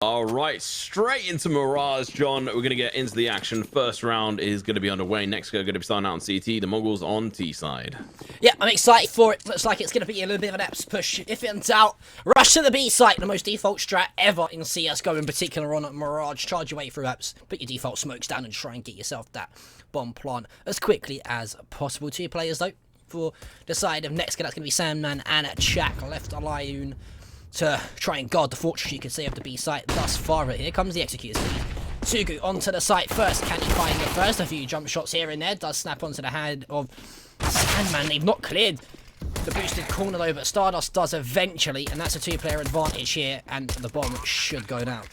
All right, straight into Mirage, John. We're going to get into the action. First round is going to be underway. NEXGA going to be starting out on CT. The Mongols on T side. Yeah, I'm excited for it. Looks like it's going to be a little bit of an apps push. If in doubt, rush to the B site. The most default strat ever in CSGO, in particular on Mirage. Charge your way through apps, put your default smokes down and try and get yourself that bomb plant as quickly as possible. Two players, though, for the side of NEXGA. That's going to be Sandman and Chak left alone to try and guard the fortress, you could say, of the B site thus far. But here comes the Executor's lead. Sugu onto the site first. Can he find the first? A few jump shots here and there. Does snap onto the hand of Sandman. They've not cleared the boosted corner though, but Stardust does eventually, and that's a two-player advantage here, and the bomb should go down.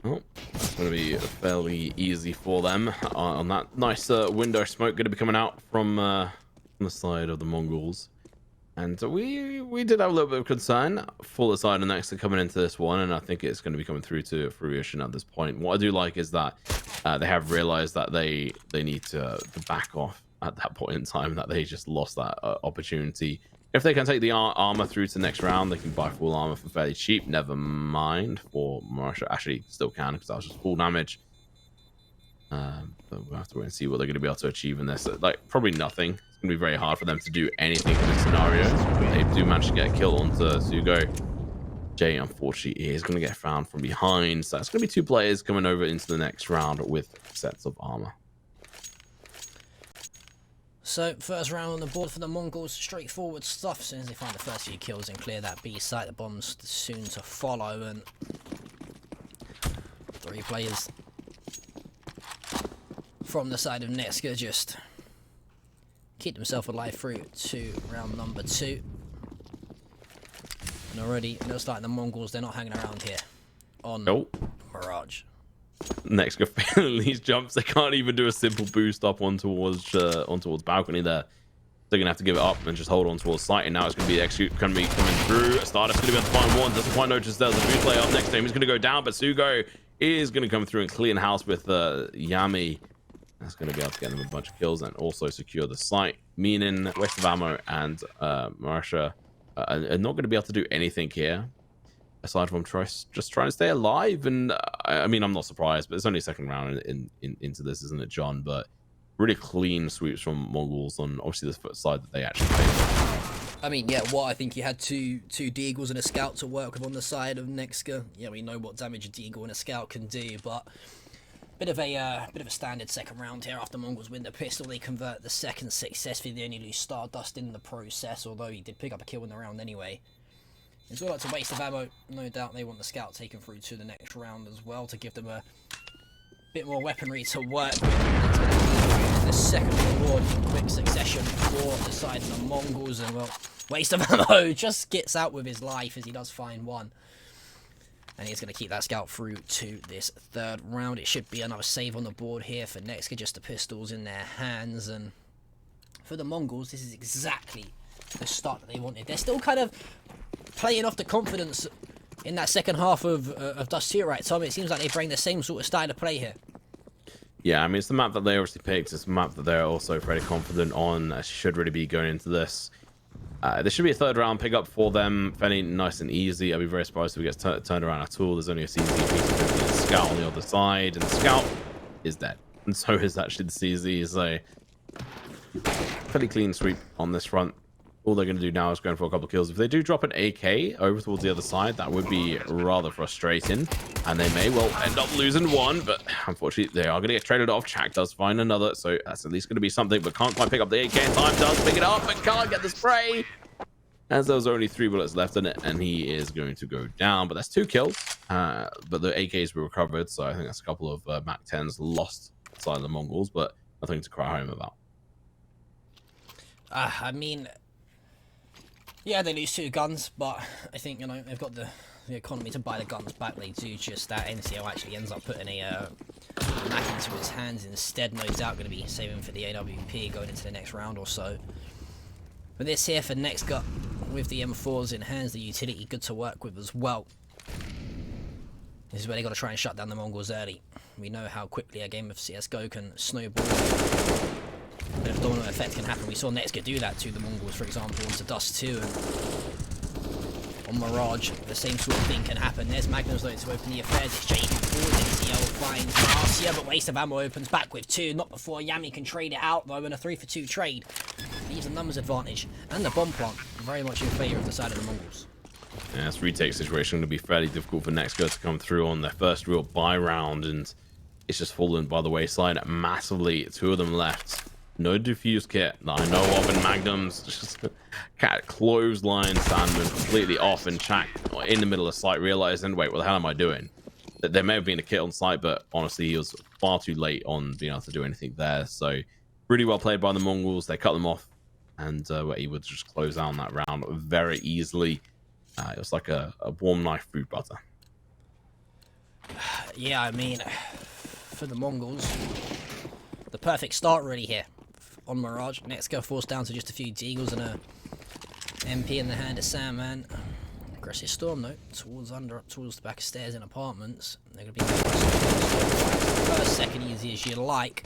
Oh, it's going to be fairly easy for them on that nice window smoke going to be coming out from the side of the Mongols. And we did have a little bit of concern for the side of NEXGA coming into this one, and I think it's going to be coming through to fruition at this point. What I do like is that they have realized that they need to back off at that point in time, that they just lost that opportunity. If they can take the armor through to the next round, they can buy full armor for fairly cheap. Never mind for Mirage. Actually, still can, because that was just full damage. But we'll have to wait and see what they're going to be able to achieve in this. Like, probably nothing. It's going to be very hard for them to do anything in this scenario. They do manage to get a kill onto Sugo. Jay, unfortunately, is going to get found from behind. So it's going to be two players coming over into the next round with sets of armor. So, first round on the board for the Mongols, straightforward stuff. As soon as they find the first few kills and clear that B site, the bomb's soon to follow. And three players from the side of NEXGA just keep themselves alive through to round number 2. And already, it looks like the Mongols, they're not hanging around here on Mirage. NEXGA failing these jumps. They can't even do a simple boost up on towards balcony there. They're going to have to give it up and just hold on towards site. And now it's going to be the Execute going to be coming through. Stardust going to be on the find one. Doesn't quite notice there's a boost player up next to him. He's going to go down, but Sugo is going to come through and clean house with Yami. That's going to be able to get them a bunch of kills and also secure the site, meaning waste of ammo and Marsha are not going to be able to do anything here aside from just trying to stay alive. And I mean, I'm not surprised, but it's only second round into this, isn't it, John? But really clean sweeps from Mongols on obviously the side that they actually played. I mean, yeah, I think you had two Deagles and a Scout to work with on the side of NEXGA. Yeah, we know what damage a Deagle and a Scout can do, but bit of a standard second round here. After Mongols win the pistol, they convert the second successfully. They only lose Stardust in the process, although he did pick up a kill in the round anyway. It's all like a waste of ammo. No doubt they want the Scout taken through to the next round as well to give them a bit more weaponry to work with. The second reward in quick succession for the side of the Mongols, and well, waste of ammo, just gets out with his life as he does find one. And he's going to keep that Scout through to this third round. It should be another save on the board here for NEXGA, just the pistols in their hands. And for the Mongols, this is exactly the start that they wanted. They're still kind of playing off the confidence in that second half of Dust 2, right, Tom? It seems like they bring the same sort of style of play here. Yeah, I mean, it's the map that they obviously picked. It's a map that they're also very confident on. Should really be going into this. There should be a third round pickup for them, fairly nice and easy. I'd be very surprised if it gets turned around at all. There's only a CZ Scout on the other side, and the Scout is dead. And so is actually the CZ. So fairly clean sweep on this front. All they're going to do now is go for a couple of kills. If they do drop an AK over towards the other side, that would be rather frustrating. And they may well end up losing one, but unfortunately, they are going to get traded off. Chak does find another, so that's at least going to be something, but can't quite pick up the AK in time. Does pick it up, but can't get the spray. As there's only 3 bullets left in it, and he is going to go down. But that's 2 kills, but the AKs were recovered, so I think that's a couple of MAC-10s lost side of the Mongols, but nothing to cry home about. I mean, yeah, they lose 2 guns, but I think, you know, they've got the economy to buy the guns back. They do just that. NCO actually ends up putting a Mac into his hands instead. No doubt going to be saving for the AWP going into the next round or so. But this here for NEXGA with the M4s in hands, the utility good to work with as well. This is where they got to try and shut down the Mongols early. We know how quickly a game of CSGO can snowball. A bit of domino effect can happen. We saw NEXGA do that to the Mongols, for example, into Dust 2. And on Mirage, the same sort of thing can happen. There's MongolZ though to open the affairs. It's JD forward. ESL finds Marcia, but waste of ammo opens back with 2. Not before Yami can trade it out though, in a 3-for-2 trade. Leaves a numbers advantage. And the bomb plant very much in favour of the side of the Mongols. Yeah, this retake situation going to be fairly difficult for NEXGA to come through on their first real buy round, and it's just fallen by the wayside massively. 2 of them left. No diffuse kit that I know of in Magnums. Just cat clothesline Sandman completely off and Chak in the middle of sight, realizing, wait, what the hell am I doing? That there may have been a kit on site, but honestly, he was far too late on being able to do anything there. So really well played by the Mongols. They cut them off, and were able to just close down that round very easily. It was like a warm knife through butter. Yeah, I mean, for the Mongols, the perfect start really here. On Mirage, NEXGA forced down to just a few Deagles and a MP in the hand of Sandman. Aggressive storm though, up towards the back of stairs in apartments. They're going to be first, second easy as you like.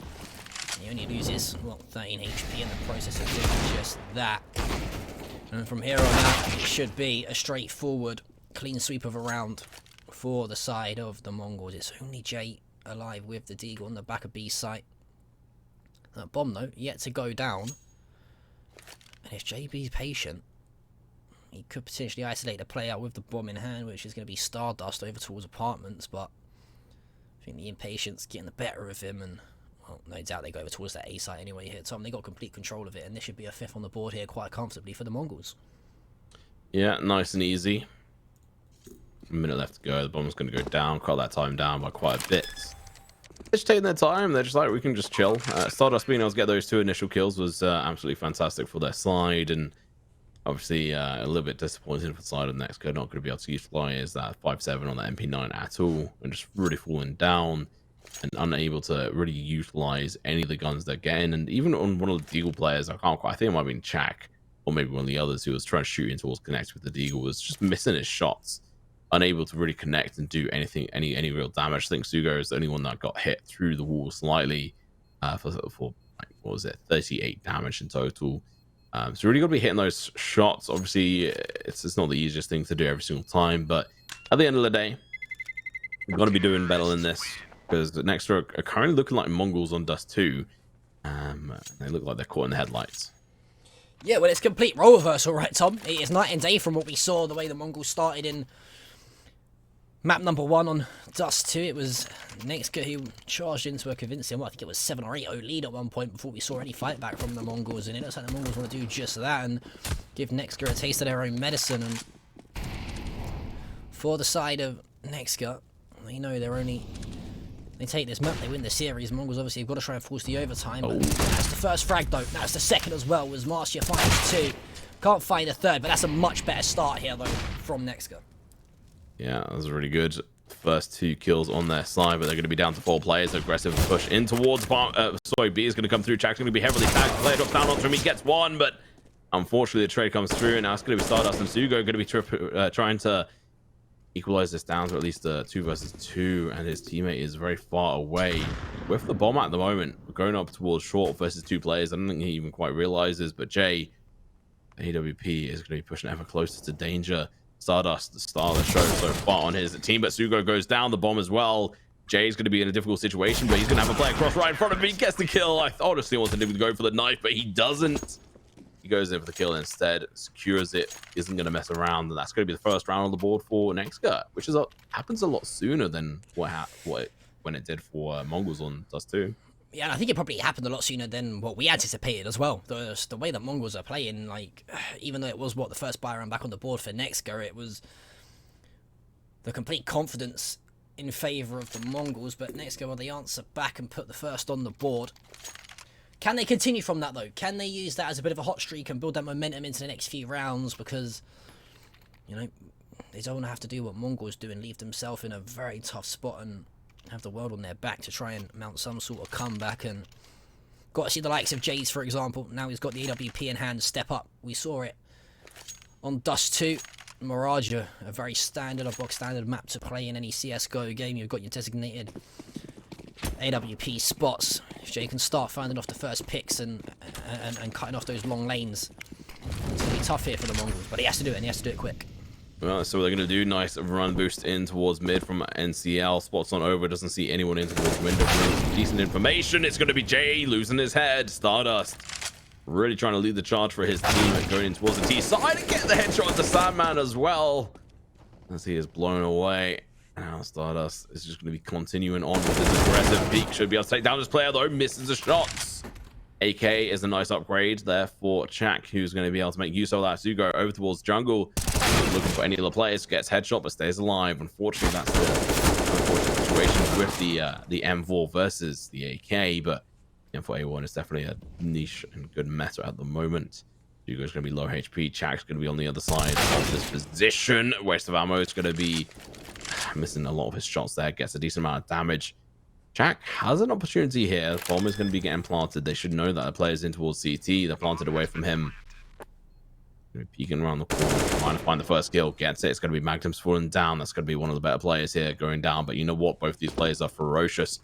He only loses, well, 13 HP in the process of doing just that. And from here on out, it should be a straightforward, clean sweep of a round for the side of the Mongols. It's only Jay alive with the Deagle on the back of B site. That bomb, though, yet to go down. And if JB's patient, he could potentially isolate the play out with the bomb in hand, which is going to be Stardust over towards apartments, but I think the impatience getting the better of him, and, well, no doubt they go over towards that A site anyway here. Tom, they got complete control of it, and this should be a 5th on the board here quite comfortably for the Mongols. Yeah, nice and easy. A minute left to go. The bomb's going to go down, cut that time down by quite a bit. They're just taking their time. They're just like, we can just chill. Stardust being able to get those 2 initial kills was absolutely fantastic for their side, and obviously a little bit disappointing for the side of NEXGA not going to be able to utilize that 5.7 on the MP9 at all, and just really falling down and unable to really utilize any of the guns they're getting. And even on one of the Deagle players, I think it might have been Chak, or maybe one of the others who was trying to shoot in towards connect with the Deagle, was just missing his shots, unable to really connect and do anything, any real damage. I think Sugo is the only one that got hit through the wall slightly for like, what was it, 38 damage in total. So really got to be hitting those shots. Obviously, it's not the easiest thing to do every single time, but at the end of the day, we've got to be doing better than this, because the next are currently looking like Mongols on Dust 2. They look like they're caught in the headlights. Yeah, well, it's complete role reversal, right, Tom? It is night and day from what we saw, the way the Mongols started in map number 1 on Dust 2. It was NEXGA who charged into a convincing, well, I think it was 7 or 8-0 lead at one point before we saw any fight back from the Mongols, and it looks like the Mongols want to do just that and give NEXGA a taste of their own medicine. And for the side of NEXGA, they know they take this map, they win the series. Mongols obviously have got to try and force the overtime, but that's the first frag though. That's the second as well, was Marcia finds 2. Can't find a third, but that's a much better start here though from NEXGA. Yeah, that was really good. First 2 kills on their side, but they're going to be down to 4 players. Aggressive push in towards B is going to come through. Chak's going to be heavily tagged. Player drops down onto him. He gets 1, but unfortunately the trade comes through, and now it's going to be Stardust and Sugo going to be trying to equalize this down to at least 2 versus 2, and his teammate is very far away with the bomb at the moment. We're going up towards short versus 2 players. I don't think he even quite realizes, but Jay, AWP, is going to be pushing ever closer to danger. Stardust, the star of the show so far on his team, but Sugo goes down the bomb as well. Jay's going to be in a difficult situation, but he's going to have a player cross right in front of him. He gets the kill. I honestly wanted him to go for the knife, but he doesn't. He goes in for the kill instead, secures it, isn't going to mess around, and that's going to be the first round on the board for NEXGA, which is happens a lot sooner than when it did for Mongols on Dust 2. Yeah, and I think it probably happened a lot sooner than what we anticipated as well. The way that Mongols are playing, like, even though it was the first buy round back on the board for NEXGA, it was the complete confidence in favour of the Mongols, but NEXGA, well, they answer back and put the first on the board. Can they continue from that though? Can they use that as a bit of a hot streak and build that momentum into the next few rounds? Because, you know, they don't want to have to do what Mongols do and leave themselves in a very tough spot and have the world on their back to try and mount some sort of comeback. And got to see the likes of Jays, for example. Now he's got the AWP in hand to step up. We saw it on Dust 2. Mirage, a very standard or box standard map to play in any CSGO game. You've got your designated AWP spots. If Jay can start finding off the first picks and cutting off those long lanes, it's going to be tough here for the Mongols, but he has to do it, and he has to do it quick. Well, so they're going to do nice run boost in towards mid from NCL. Spots on over, doesn't see anyone in towards window. Decent information. It's going to be Jay losing his head. Stardust really trying to lead the charge for his team and going in towards the T side and get the headshot to Sandman as well. As he is blown away. Now Stardust is just going to be continuing on with his aggressive peak. Should be able to take down this player though. Misses the shots. AK is a nice upgrade there for Chak, who's going to be able to make use of that. Zugo over towards jungle, looking for any other players. Gets headshot but stays alive. Unfortunately, that's the unfortunate situation with the M4 versus the AK. But the M4A1 is definitely a niche and good meta at the moment. Zugo's going to be low HP. Chak's going to be on the other side of this position. Waste of ammo is going to be missing a lot of his shots there. Gets a decent amount of damage. Chak has an opportunity here. The bomb is going to be getting planted. They should know that the player's in towards CT. They're planted away from him. Peeking around the corner, trying to find the first kill. Gets it. It's going to be Magnum's falling down. That's going to be one of the better players here going down. But you know what? Both these players are ferocious.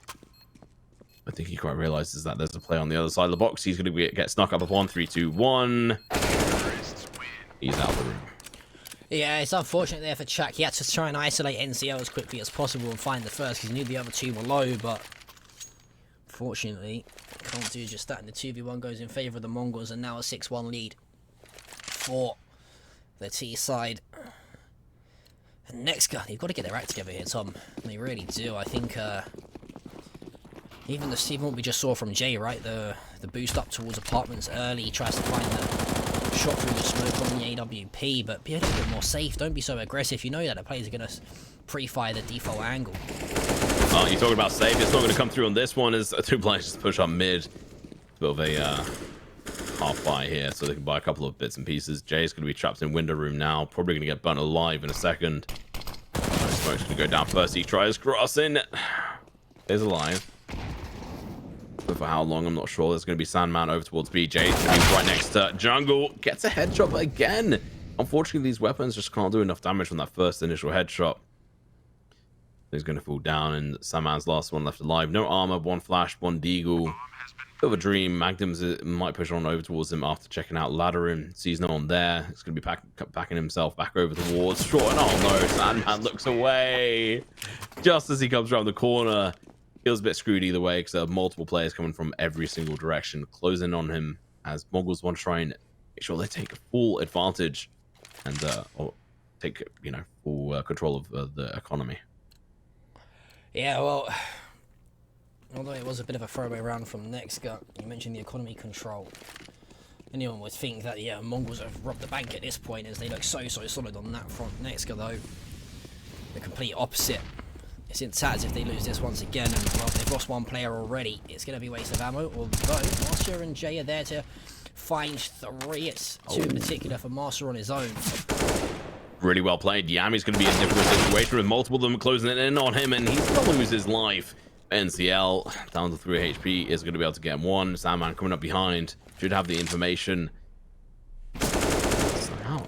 I think he quite realizes that there's a player on the other side of the box. He's going to get snuck up upon. 3, 2, 1. He's out of the room. Yeah, it's unfortunate there for Chak. He had to try and isolate NCL as quickly as possible and find the first because he knew the other two were low, but fortunately, can't do just that. And the 2v1 goes in favour of the Mongols and now a 6-1 lead for the T side. And NEXGA, you've got to get their act together here, Tom. They really do. I think even what we just saw from Jay, right? The boost up towards apartments early. He tries to find the shot through the smoke on the AWP, but be a little bit more safe. Don't be so aggressive. You know that the players are going to pre-fire the default angle. Oh, you're talking about safe. It's not going to come through on this one as two players just push up mid. Bit of a half buy here, so they can buy a couple of bits and pieces. Jay's going to be trapped in window room now. Probably going to get burnt alive in a second. Smoke's going to go down first. He tries crossing. Stays alive. But for how long, I'm not sure. There's going to be Sandman over towards BJ. He's going to be right next to jungle. Gets a headshot again. Unfortunately, these weapons just can't do enough damage from that first initial headshot. He's going to fall down, and Sandman's last one left alive. No armor, one flash, one deagle. Bit of a dream. Magnums might push on over towards him after checking out Laddering. Sees no one there. It's going to be backing himself back over towards short. And oh no, Sandman looks away just as he comes around the corner. Feels a bit screwed either way because there are multiple players coming from every single direction, closing on him as MongolZ want to try and make sure they take full advantage and or take full control of the economy. Yeah, well, although it was a bit of a throwaway round from NEXGA, you mentioned the economy control. Anyone would think that MongolZ have robbed the bank at this point as they look so solid on that front. NEXGA though, the complete opposite. It's in tatters if they lose this once again, and well, they've lost one player already. It's going to be a waste of ammo, although Master and Jay are there to find 3. It's 2 in particular for Master on his own. Really well played. Yami's going to be in a difficult situation with multiple of them closing in on him, and he's going to lose his life. NCL, down to 3 HP, is going to be able to get him 1. Sandman coming up behind. Should have the information. Somehow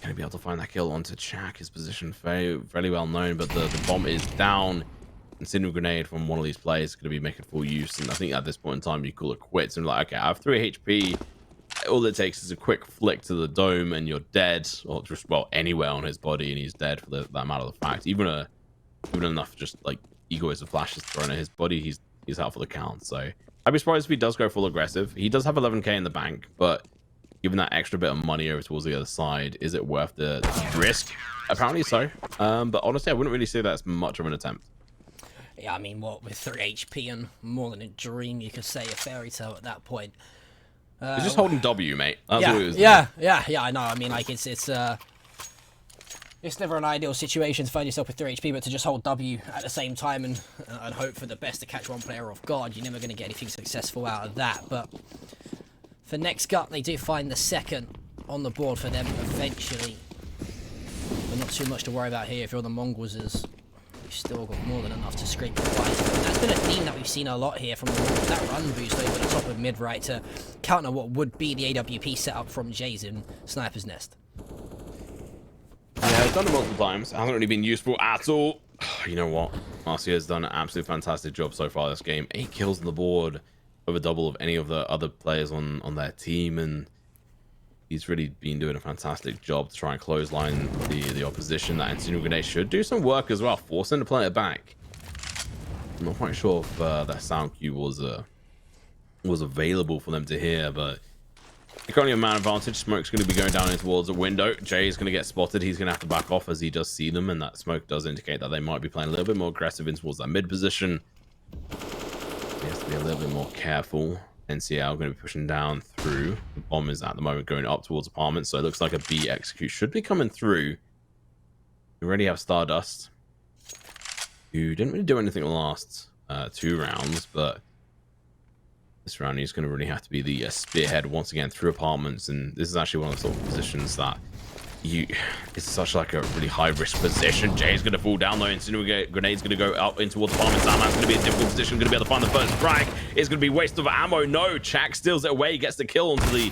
going to be able to find that kill onto Chak. His position fairly well known, but the bomb is down. Incendiary grenade from one of these players is going to be making full use, and I think at this point in time you call it quits and like, okay, I have 3 HP. All it takes is a quick flick to the dome and you're dead, or just, well, anywhere on his body and he's dead for that matter of the fact. Even enough just like ego as a flash is thrown at his body, he's out for the count. So I'd be surprised if he does go full aggressive. He does have 11k in the bank, but given that extra bit of money over towards the other side, is it worth the risk? Apparently so. But honestly, I wouldn't really say that's much of an attempt. Yeah, I mean, what, with 3 HP and more than a dream, you could say a fairy tale at that point. He's just holding W, mate. That's yeah, what it was. yeah, I know. I mean, like, it's never an ideal situation to find yourself with 3 HP, but to just hold W at the same time and hope for the best to catch one player off guard, you're never going to get anything successful out of that. But for NEXGA, they do find the second on the board for them eventually. But not too much to worry about here if you're the MongolZ. You've still got more than enough to scrape the fight. That's been a theme that we've seen a lot here from the Mongols. That run boost over the top of mid right to counter what would be the AWP setup from Jay's in Sniper's Nest. Yeah, he's done it multiple times. Hasn't really been useful at all. You know what? Marcia has done an absolutely fantastic job so far this game. 8 kills on the board, over double of any of the other players on their team, and he's really been doing a fantastic job to try and clothesline the opposition. That incendiary grenade should do some work as well, forcing the player back. I'm not quite sure if that sound cue was available for them to hear, but currently a man advantage. Smoke's going to be going down in towards a window. Jay is going to get spotted. He's going to have to back off as he does see them, and that smoke does indicate that they might be playing a little bit more aggressive in towards that mid position. He has to be a little bit more careful. NCL going to be pushing down through. The bomb is at the moment going up towards apartments, so it looks like a B execute should be coming through. We already have Stardust, who didn't really do anything the last 2 rounds, but this round he's going to really have to be the spearhead once again through apartments. And this is actually one of the sort of positions that it's such like a really high risk position. Jay's going to fall down though. Incendiary grenade's going to go up in towards apartments. Sandman's going to be in a difficult position, going to be able to find the first frag. It's going to be waste of ammo. No, Chak steals it away, gets the kill onto the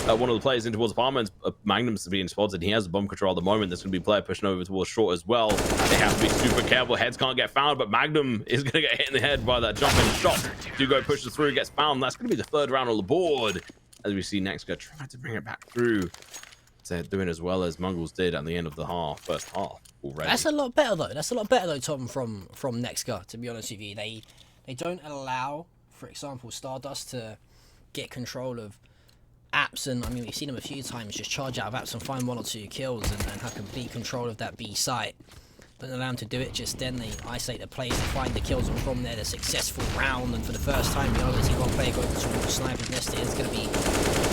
one of the players in towards apartments. Magnum's being spotted. He has the bomb control at the moment. There's going to be a player pushing over towards short as well. They have to be super careful. Heads can't get found, but Magnum is going to get hit in the head by that jumping shot. Dugo pushes through, gets found. That's going to be the 3rd round on the board as we see NEXGA try to bring it back through. They're doing as well as MongolZ did at the end of the first half already. That's a lot better though. That's a lot better though, Tom, from NEXGA, to be honest with you. They don't allow, for example, Stardust to get control of apps, and I mean we've seen him a few times just charge out of apps and find 1 or 2 kills and have complete control of that B site. Doesn't allow him to do it just then. They isolate the players to find the kills, and from there the successful round. And for the first time, you know, see one player go towards the sniper's nest. It's going to be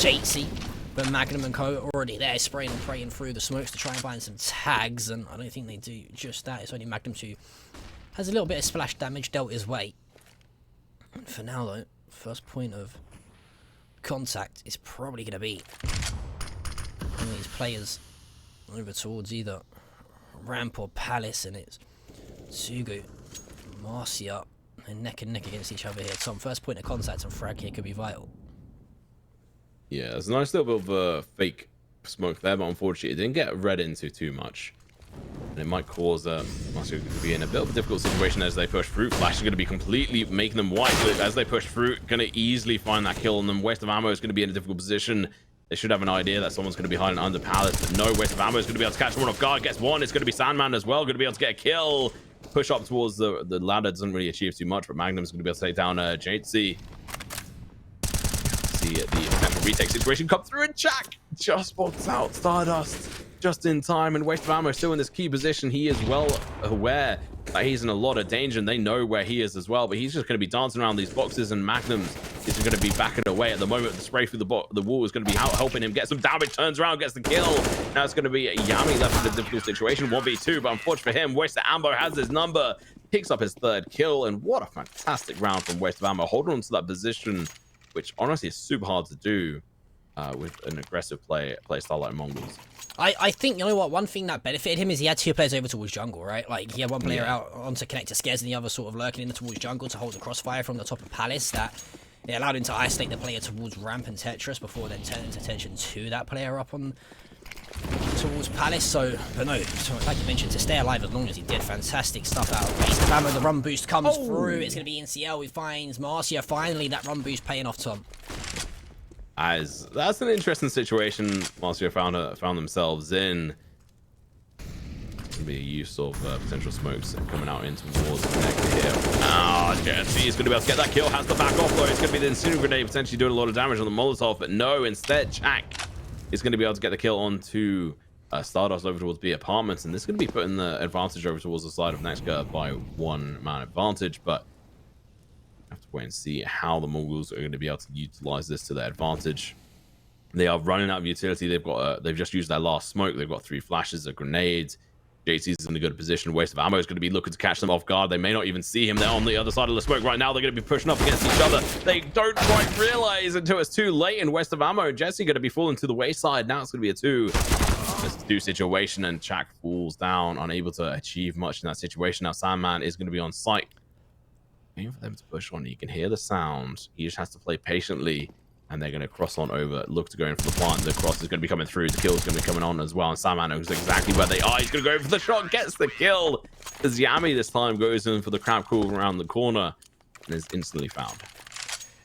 JC. But Magnum and Co are already there, spraying and praying through the smokes to try and find some tags, and I don't think they do just that. It's only Magnum who has a little bit of splash damage dealt his way. And for now, though, first point of contact is probably going to be one of these players over towards either Ramp or Palace, and it's Sugu, Marcia, and neck against each other here. Tom, first point of contact and frag here could be vital. Yeah, there's a nice little bit of a fake smoke there, but unfortunately it didn't get read into too much. And it might cause Marcia to be in a bit of a difficult situation as they push through. Flash is going to be completely making them white, but as they push through, going to easily find that kill on them. Waste of ammo is going to be in a difficult position. They should have an idea that someone's going to be hiding under Palace, but no, Waste of ammo is going to be able to catch one off guard. Gets one. It's going to be Sandman as well, going to be able to get a kill. Push up towards the ladder doesn't really achieve too much, but Magnum's going to be able to take down JC. See the potential retake situation come through, and Jack just spots out Stardust just in time, and Waste of ammo still in this key position. He is well aware that he's in a lot of danger, and they know where he is as well, but he's just going to be dancing around these boxes, and Magnum is going to be backing away at the moment. The spray through the wall is going to be out helping him get some damage. Turns around, gets the kill. Now it's going to be Yami left in a difficult situation, 1v2, but unfortunately for him, Waste of ammo has his number, picks up his 3rd kill, and what a fantastic round from Waste of ammo, holding on to that position, which honestly is super hard to do with an aggressive play style like MongolZ. I think, you know what, one thing that benefited him is he had 2 players over towards jungle, right? Like, he had one player out onto connector scares and the other sort of lurking in towards jungle to hold the crossfire from the top of Palace. That it allowed him to isolate the player towards Ramp and Tetris before then turning his attention to that player up on towards Palace. So, but no, so like you mentioned, to stay alive as long as he did, fantastic stuff out. Waste of ammo, the run boost comes through. It's going to be NCL. He finds Marcia. Finally, that run boost paying off, Tom. As that's an interesting situation Marcia found themselves in. Gonna be a use of potential smokes coming out in towards the neck here. JSC is going to be able to get that kill. Has to back off though. It's going to be the incendiary grenade potentially doing a lot of damage on the Molotov, but no, instead Jack is going to be able to get the kill onto Stardust over towards B apartments, and this is going to be putting the advantage over towards the side of NEXGA by 1 man advantage, but have to wait and see how the MongolZ are going to be able to utilize this to their advantage. They are running out of utility. They've just used their last smoke. They've got 3 flashes, a grenade. JC's in a good position. Waste of ammo is going to be looking to catch them off guard. They may not even see him. They're on the other side of the smoke right now. They're going to be pushing up against each other. They don't quite realize until it's too late, and Waste of ammo and Jesse going to be falling to the wayside. Now it's going to be a 2 situation, and Chak falls down, unable to achieve much in that situation. Now Sandman is going to be on site, waiting for them to push on. You can hear the sound. He just has to play patiently, and they're going to cross on over, look to go in for the plant. The cross is going to be coming through. The kill is going to be coming on as well, and Sandman knows exactly where they are. He's going to go for the shot, gets the kill. As Yami this time goes in for the crab call around the corner and is instantly found.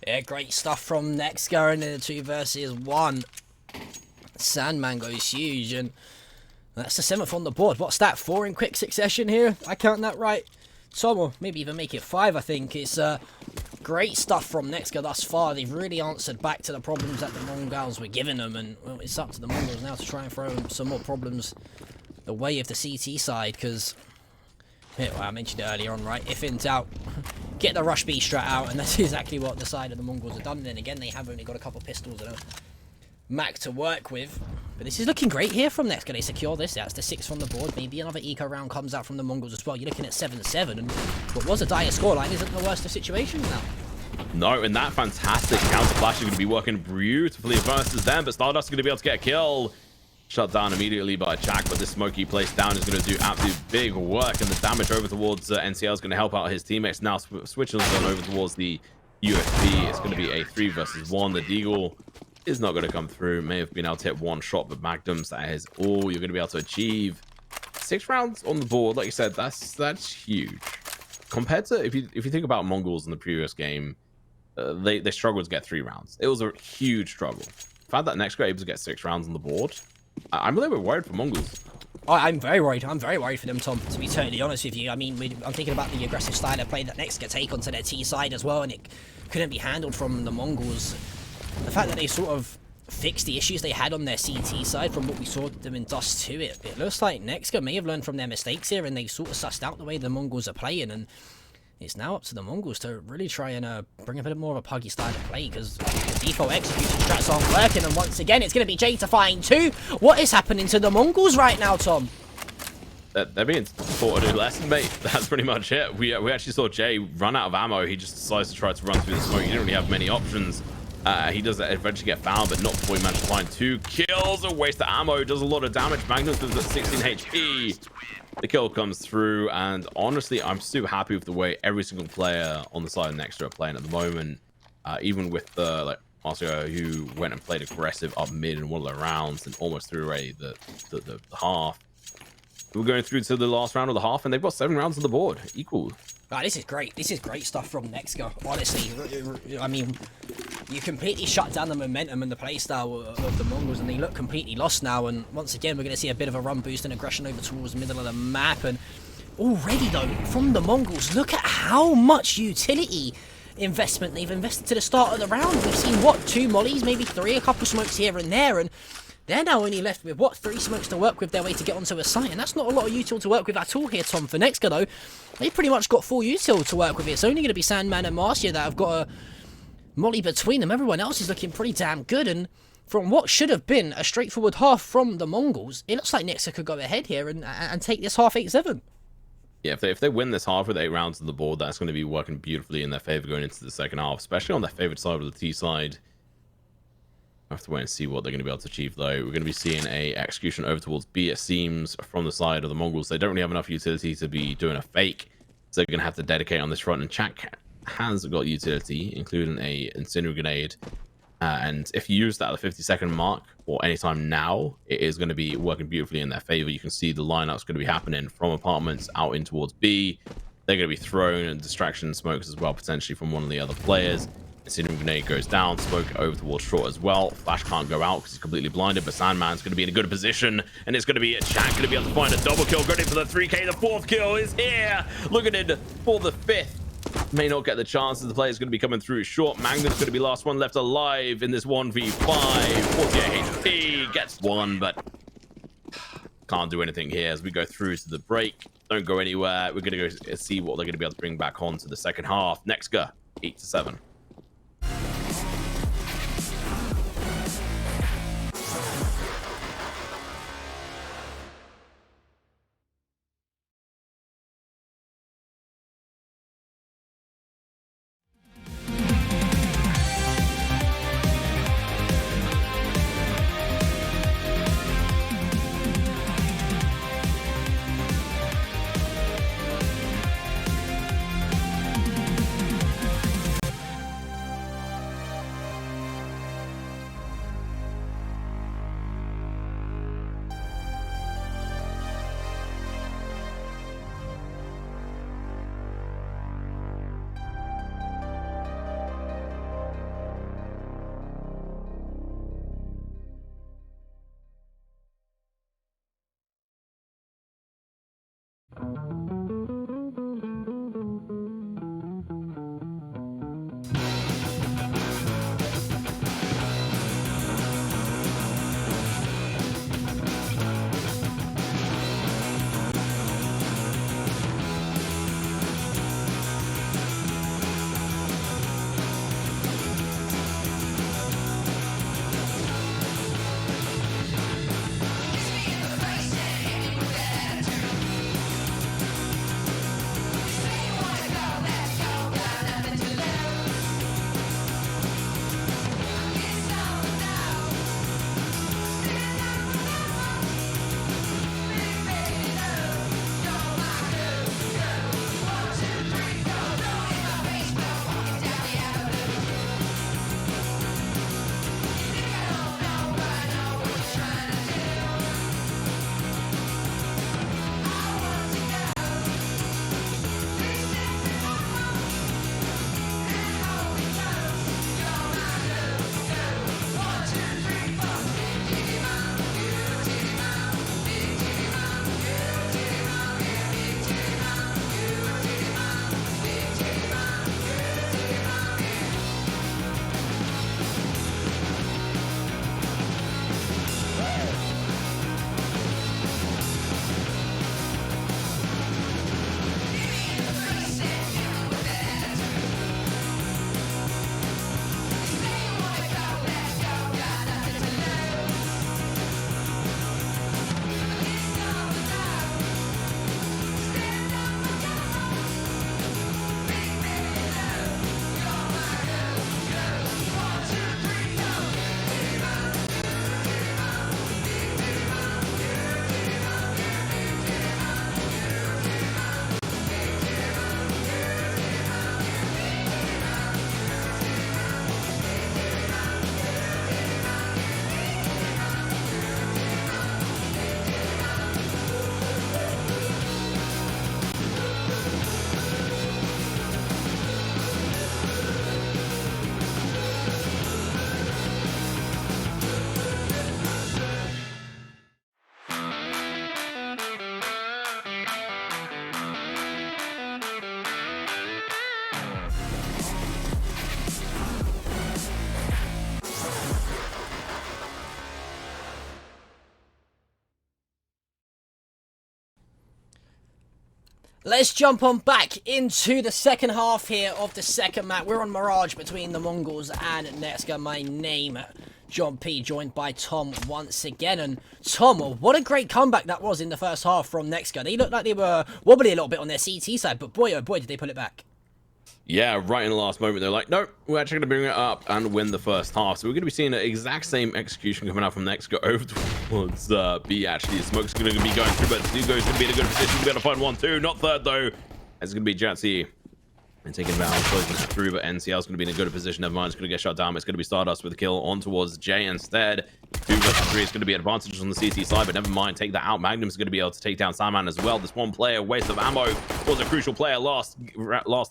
Yeah, great stuff from NEXGA in the 2 versus 1. Sandman goes huge, and that's the 7th on the board. What's that, 4 in quick succession here? I count that right, Tom, or maybe even make it 5, I think. It's great stuff from NEXGA thus far. They've really answered back to the problems that the Mongols were giving them, and well, it's up to the Mongols now to try and throw some more problems the way of the CT side, because, well, I mentioned it earlier on, right? If in doubt, get the Rush B strat out, and that's exactly what the side of the Mongols have done. Then again, they have only got a couple of pistols and a Mac to work with. But this is looking great here from NEXGA. They secure this. That's the 6th on the board. Maybe another eco round comes out from the Mongols as well. You're looking at 7-7, and what was a dire scoreline isn't the worst of situations now. No, and that fantastic counter flash is going to be working beautifully versus them, but Stardust is going to be able to get a kill. Shut down immediately by Jack, but this smoky placed down is going to do absolute big work, and the damage over towards NCL is going to help out his teammates. Now switching them over towards the UFB, it's going to be a 3 versus 1. The Deagle is not going to come through. May have been able to hit 1 shot, but Magnums, that is all you're going to be able to achieve. 6 rounds on the board, like you said, that's huge. Compared to, if you think about Mongols in the previous game, they struggled to get 3 rounds. It was a huge struggle. The fact that NEXGA able to get 6 rounds on the board, I'm a little bit worried for Mongols. Oh, I'm very worried. I'm very worried for them, Tom, to be totally honest with you. I mean, I'm thinking about the aggressive style of play that NEXGA take onto their T side as well, and it couldn't be handled from the Mongols. The fact that they sort of fixed the issues they had on their CT side from what we saw them in Dust 2, it looks like NEXGA may have learned from their mistakes here, and they sort of sussed out the way the Mongols are playing, and it's now up to the Mongols to really try and bring a bit more of a puggy style of play, because the default execution strats aren't working, and once again it's going to be Jay to find 2. What is happening to the Mongols right now, Tom? They're being taught a new lesson, mate. That's pretty much it. We actually saw Jay run out of ammo. He just decides to try to run through the smoke. He didn't really have many options. He does eventually get found, but not before he managed to find 2 kills. A waste of ammo, does a lot of damage. Magnus is at 16 HP. The kill comes through, and honestly, I'm super happy with the way every single player on the side of NEXGA are playing at the moment. Even with the Marcio, who went and played aggressive up mid in one of the rounds and almost threw away the half. We're going through to the last round of the half, and they've got 7 rounds on the board, equal. Right, this is great. This is great stuff from NEXGA. Honestly, I mean, you completely shut down the momentum and the playstyle of the Mongols, and they look completely lost now. And once again, we're going to see a bit of a run boost and aggression over towards the middle of the map. And already, though, from the Mongols, look at how much utility investment they've invested to the start of the round. We've seen, what, 2 mollies, maybe 3, a couple smokes here and there, and they're now only left with, what, 3 smokes to work with their way to get onto a site, and that's not a lot of util to work with at all here, Tom. For NEXGA, though, they've pretty much got full util to work with. It's only going to be Sandman and Marcia that have got a molly between them. Everyone else is looking pretty damn good, and from what should have been a straightforward half from the Mongols, it looks like NEXGA could go ahead here and take this half 8-7. Yeah, if they win this half with 8 rounds on the board, that's going to be working beautifully in their favor going into the second half, especially on their favorite side of the T side. I have to wait and see what they're going to be able to achieve, though. We're going to be seeing a execution over towards B, it seems, from the side of the Mongols. They don't really have enough utility to be doing a fake, so they're going to have to dedicate on this front. And Chak has got utility, including a incendiary grenade. And if you use that at the 50-second mark, or anytime now, it is going to be working beautifully in their favor. You can see the lineup's going to be happening from apartments out in towards B. They're going to be thrown, and distraction smokes as well, potentially from one of the other players. Incendiary grenade goes down, smoke over towards short as well. Flash can't go out because he's completely blinded, but Sandman's going to be in a good position, and it's going to be Jack going to be able to find a double kill, going in for the 3k. The 4th kill is here, looking in for the 5th. May not get the chance as the player's going to be coming through short. Magnus going to be last one left alive in this 1v5. 48 HP, gets 1, but can't do anything here as we go through to the break. Don't go anywhere. We're going to go see what they're going to be able to bring back on to the second half. NEXGA, 8-7. Let's jump on back into the second half here of the second map. We're on Mirage between the Mongols and NEXGA. My name, John P, joined by Tom once again. And Tom, what a great comeback that was in the first half from NEXGA. They looked like they were wobbly a little bit on their CT side, but boy, oh boy, did they pull it back. Yeah, right in the last moment, they're like, nope, we're actually going to bring it up and win the first half. So we're going to be seeing the exact same execution coming out from NEXGA over towards B, actually. The smoke's going to be going through, but Zugo's going to be in a good position to be able to find 1-2. Not third, though. It's going to be Jatsi and taking down, closing that through, but NCL's going to be in a good position. Never mind, it's going to get shot down. It's going to be Stardust with a kill on towards J instead. 2 versus 3 is going to be advantages on the CT side, but never mind, take that out. Magnum's going to be able to take down Sandman as well. This one player, waste of ammo, was a crucial player last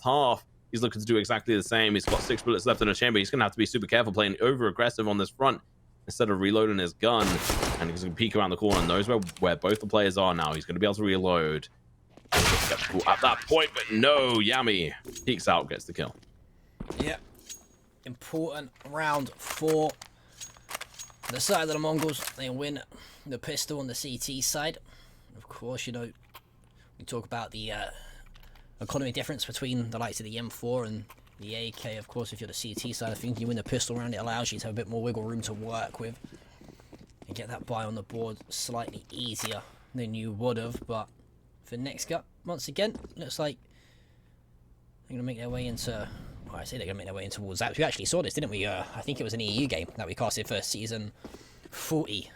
half. He's looking to do exactly the same. He's got 6 bullets left in the chamber. He's going to have to be super careful, playing over-aggressive on this front instead of reloading his gun. And he's going to peek around the corner and knows where both the players are now. He's going to be able to reload. At that point, but no, Yami peeks out, gets the kill. Yep. Important round for the side of the Mongols. They win the pistol on the CT side. Of course, you know, we talk about the economy difference between the likes of the M4 and the AK. Of course, if you're the CT side of things, you win the pistol round, it allows you to have a bit more wiggle room to work with and get that buy on the board slightly easier than you would have. But for NEXGA, once again, looks like they're going to make their way into... Well, I say they're going to make their way into towards that. We actually saw this, didn't we? I think it was an EU game that we casted for season 40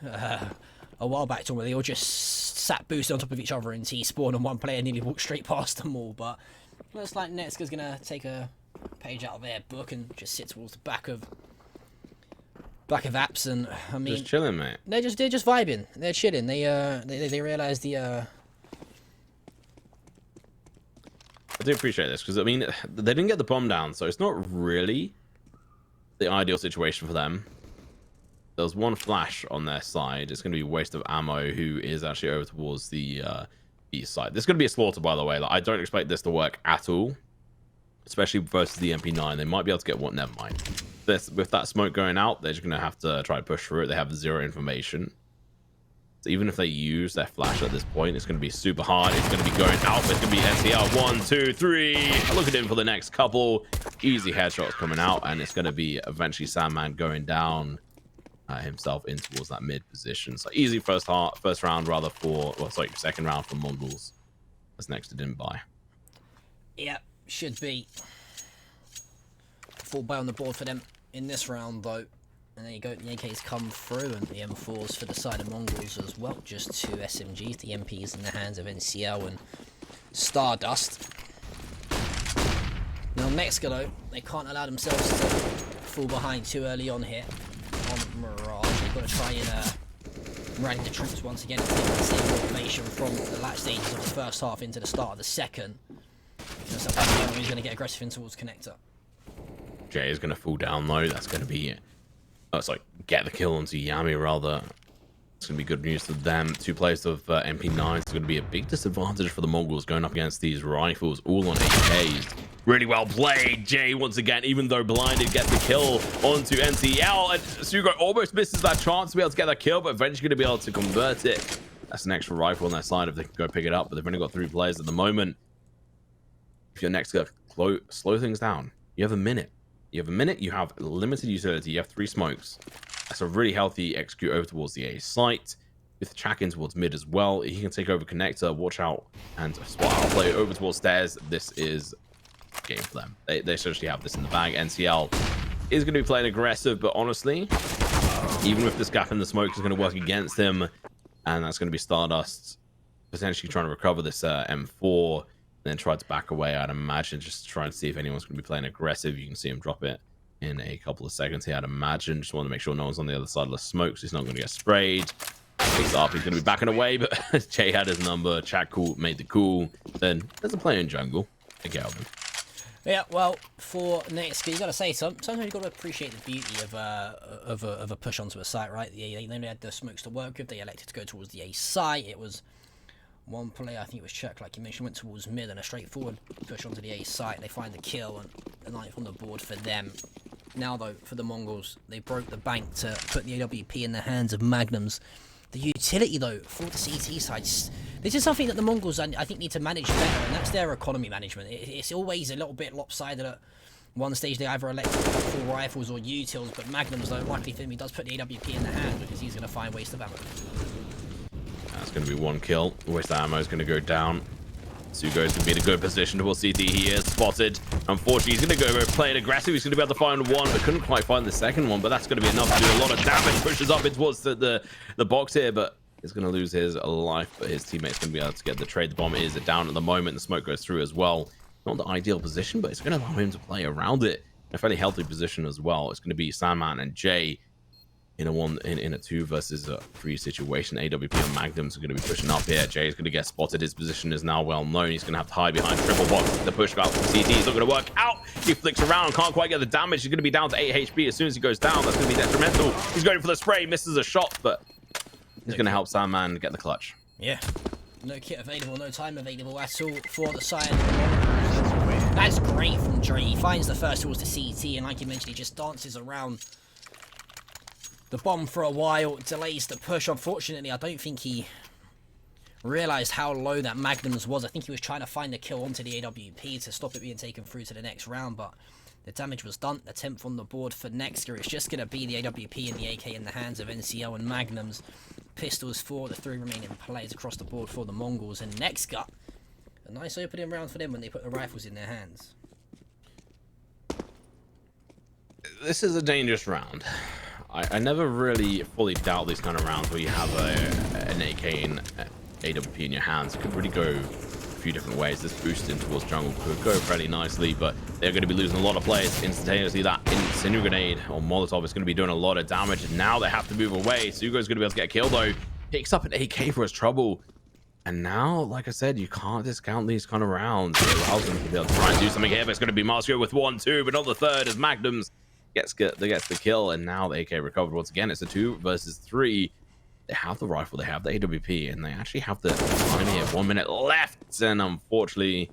a while back, where they all just sat boosted on top of each other in T-spawn, and one player nearly walked straight past them all. But looks like NEXGA's going to take a page out of their book and just sit towards the back of apps. And I mean, just chilling, mate. They're just vibing. They're chilling. They realize the. I do appreciate this because I mean they didn't get the bomb down, so it's not really the ideal situation for them. There's one flash on their side. It's going to be a waste of ammo. Who is actually over towards the east side? This is going to be a slaughter, by the way. Like, I don't expect this to work at all, especially versus the MP9. They might be able to get one. Never mind. With that smoke going out, they're just going to have to try to push through it. They have 0 information. So even if they use their flash at this point, it's going to be super hard. It's going to be going out, but it's going to be NCL 1, 2, 3. Look at him for the next couple. Easy headshots coming out, and it's going to be eventually Sandman going down himself in towards that mid position. So easy first round rather for, well, sorry, second round for Mongols. That's next to didn't buy. Yeah, should be full buy on the board for them in this round though. And there you go, the AKs come through, and the M4s for the side of Mongols as well. Just 2 SMGs, the MPs in the hands of NCL and Stardust. Now NEXGA though, they can't allow themselves to fall behind too early on here on Mirage. They've got to try and rally the troops once again and take the same formation from the last stages of the first half into the start of the second. Just he's going to get aggressive in towards Connector. Jay is going to fall down though. That's going to be it. It's like get the kill onto Yami rather. It's going to be good news for them. 2 players of MP9s is going to be a big disadvantage for the Mongols going up against these rifles all on AKs. Really well played. Jay once again, even though blinded, gets the kill onto NCL, and Sugo almost misses that chance to be able to get that kill, but eventually going to be able to convert it. That's an extra rifle on their side if they can go pick it up, but they've only got 3 players at the moment. If you're next to slow things down, you have a minute. You have a minute, you have limited utility, you have 3 smokes. That's a really healthy execute over towards the A site. With Chak in towards mid as well. He can take over Connector, watch out, and spot out play over towards stairs. This is game for them. They essentially have this in the bag. NCL is going to be playing aggressive, but honestly, even with this gap in the smoke, is going to work against him. And that's going to be Stardust potentially trying to recover this M4. Then try to back away, I'd imagine, just to try and see if anyone's going to be playing aggressive. You can see him drop it in a couple of seconds here, I'd imagine. Just want to make sure no one's on the other side of the smoke, so he's not going to get sprayed. He's up, he's going to be backing away, but Jay had his number. Chat call, made the call. Then there's a player in jungle. I get him. Yeah, well, for NEXGA, you got to say sometimes you got to appreciate the beauty of a push onto a site, right? They only had the smokes to work with. They elected to go towards the A site. It was one player, I think it was Czech, like you mentioned, went towards mid and a straightforward push onto the A site. They find the kill and a knife on the board for them. Now, though, for the Mongols, they broke the bank to put the AWP in the hands of Magnums The utility, though, for the CT side, this is something that the Mongols, I think, need to manage better, and that's their economy management. It's always a little bit lopsided at one stage. They either elect full rifles or utils, but Magnums, though, luckily for him, he does put the AWP in the hand because he's going to find waste of ammo. That's going to be one kill. Waste of ammo is going to go down. Sugo's going to be in a good position towards CT. He is spotted. Unfortunately, he's going to go play it aggressive. He's going to be able to find one, but couldn't quite find the second one. But that's going to be enough to do a lot of damage. Pushes up in towards the box here, but he's going to lose his life. But his teammate's going to be able to get the trade. The bomb is down at the moment. The smoke goes through as well. Not the ideal position, but it's going to allow him to play around it in a fairly healthy position as well. It's going to be Sandman and Jay in a 2 versus 3 situation. AWP and Magnums are going to be pushing up here. Jay is going to get spotted. His position is now well known. He's going to have to hide behind triple box. The push out from CT is not going to work out. He flicks around, can't quite get the damage. He's going to be down to 8 HP as soon as he goes down. That's going to be detrimental. He's going for the spray, misses a shot, but he's going to help Sandman get the clutch. Yeah. No kit available, no time available at all for the side. That's great from Dre. He finds the first towards the CT, and like you mentioned, he just dances around the bomb for a while, delays the push. Unfortunately, I don't think he realized how low that Magnums was. I think he was trying to find the kill onto the AWP to stop it being taken through to the next round, but the damage was done. The 10th on the board for NEXGA. It's just going to be the AWP and the AK in the hands of NCL and Magnums. Pistols for the 3 remaining players across the board for the Mongols, and NEXGA. A nice opening round for them when they put the rifles in their hands. This is a dangerous round. I never really fully doubt these kind of rounds where you have an AK and AWP in your hands. It could really go a few different ways. This boost in towards jungle could go fairly nicely, but they're going to be losing a lot of players instantaneously. That incendiary grenade or Molotov is going to be doing a lot of damage, and now they have to move away. Sugo's going to be able to get killed, though. Picks up an AK for his trouble. And now, like I said, you can't discount these kind of rounds. It allows them to be able to try and do something here, but it's going to be Masco with 1-2, but not the third as Magnums gets the kill, and now the AK recovered once again. It's a 2 versus 3. They have the rifle, they have the AWP, and they actually have the time here. 1 minute left, and unfortunately,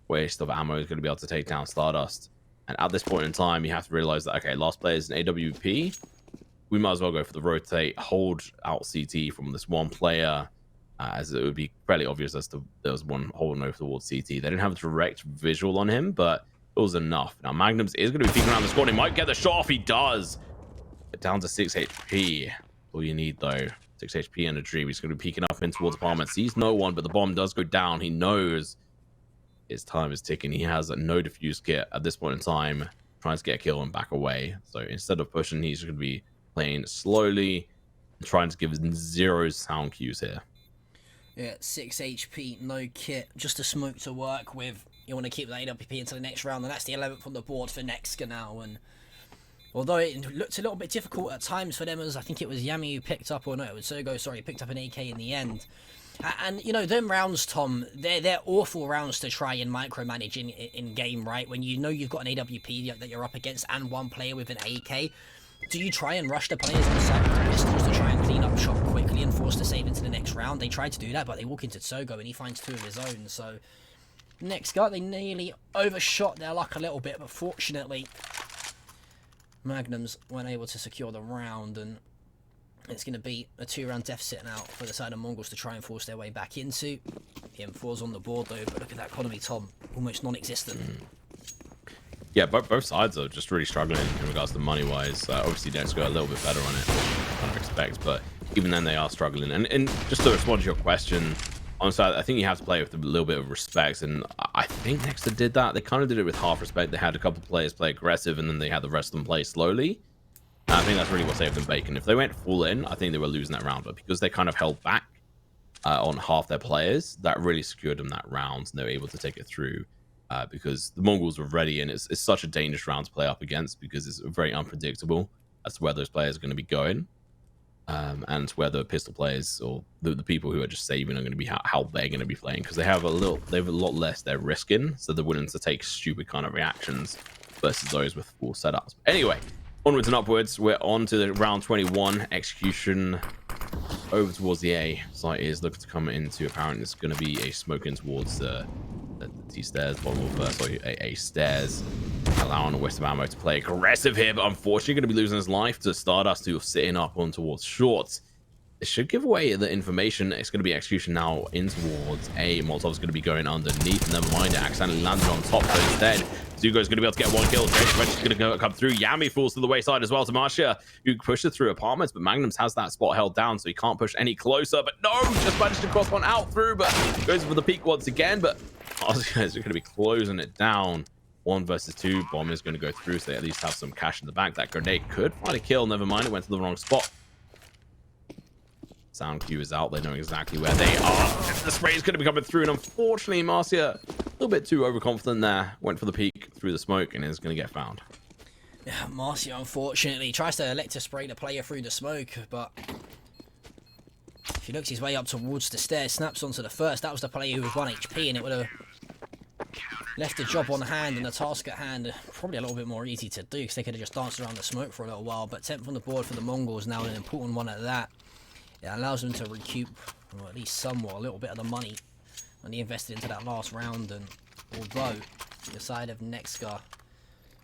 waste of ammo is going to be able to take down Stardust. And at this point in time, you have to realize that, okay, last player is an AWP. We might as well go for the rotate, hold out CT from this one player, as it would be fairly obvious as to there was one holding over towards CT. They didn't have a direct visual on him, but it was enough. Now Magnums is going to be peeking around the squad. He might get the shot off. He does. But down to 6 HP. All you need, though, 6 HP and a dream. He's going to be peeking up in towards apartment. Sees no one, but the bomb does go down. He knows his time is ticking. He has no defuse kit at this point in time, trying to get a kill and back away. So instead of pushing, he's going to be playing slowly and trying to give 0 sound cues here. Yeah, 6 HP, no kit, just a smoke to work with. You want to keep that AWP into the next round, and that's the 11th on the board for NEXGA now. And although it looked a little bit difficult at times for them, as I think it was Yami who picked up, or no, it was Sogo, sorry, picked up an AK in the end. And, you know, them rounds, Tom, they're awful rounds to try and micromanage in game, right? When you know you've got an AWP that you're up against and one player with an AK, do you try and rush the players on the side with the pistols to try and clean up shop quickly and force the save into the next round? They tried to do that, but they walk into Sogo and he finds 2 of his own, so NEXGA, they nearly overshot their luck a little bit, but fortunately Magnums weren't able to secure the round, and it's going to be a 2-round deficit now for the side of Mongols to try and force their way back into. The M4's on the board, though, but look at that economy, Tom. Almost non-existent. Yeah, both sides are just really struggling in regards to money-wise. Obviously, NEXGA a little bit better on it, I kind of expect, but even then they are struggling. And just to respond to your question, honestly, I think you have to play with a little bit of respect, and I think NEXGA did that. They kind of did it with half respect. They had a couple of players play aggressive, and then they had the rest of them play slowly. And I think that's really what saved them bacon. If they went full in, I think they were losing that round, but because they kind of held back on half their players, that really secured them that round, and they were able to take it through. Because the Mongols were ready, and it's such a dangerous round to play up against because it's very unpredictable as to where those players are going to be going, and where the pistol players or the people who are just saving are going to be how they're going to be playing, because they have a lot less they're risking, so they're willing to take stupid kind of reactions versus those with full setups. Anyway, onwards and upwards, we're on to the round 21 execution. Over towards the A site is looking to come into. Apparently it's going to be a smoke in towards the T stairs, bottom of first, or A stairs, allowing a waste of ammo to play aggressive here, but unfortunately going to be losing his life to Stardust, who are sitting up on towards short. It should give away the information. It's going to be execution now in towards A. Molotov's going to be going underneath. Never mind, it accidentally landed on top, so instead, Zugo's going to be able to get one kill. Jake's eventually going to come through. Yami falls to the wayside as well to Marcia, who pushes through apartments, but Magnums has that spot held down, so he can't push any closer. But no, just managed to cross one out through, but goes for the peak once again. But Marcia is going to be closing it down. 1 versus 2. Bomb is going to go through, so they at least have some cash in the bank. That grenade could find a kill. Never mind, it went to the wrong spot. Sound cue is out. They know exactly where they are. The spray is going to be coming through, and unfortunately, Marcia, a little bit too overconfident there. Went for the peek through the smoke and is going to get found. Yeah, Marcia, unfortunately, tries to elect to spray the player through the smoke, but if he looks his way up towards the stairs, snaps onto the first. That was the player who was 1 HP, and it would have left the job on hand and the task at hand probably a little bit more easy to do, because they could have just danced around the smoke for a little while. But 10th on the board for the Mongols, now an important one at that. It allows them to recoup, or at least somewhat, a little bit of the money when they invested into that last round. And although the side of NEXGA,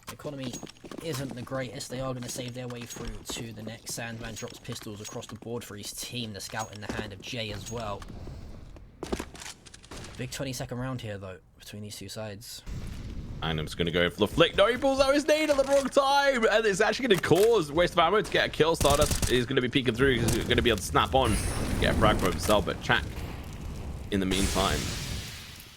the economy isn't the greatest, they are going to save their way through to the next. Sandman drops pistols across the board for his team, the scout in the hand of Jay as well. Big 20-second round here, though, between these two sides. Magnum's going to go for the flick. No, he pulls out his nade at the wrong time. And it's actually going to cause waste of ammo to get a kill. Stardust is going to be peeking through. He's going to be able to snap on, get a frag for himself. But Chak, in the meantime,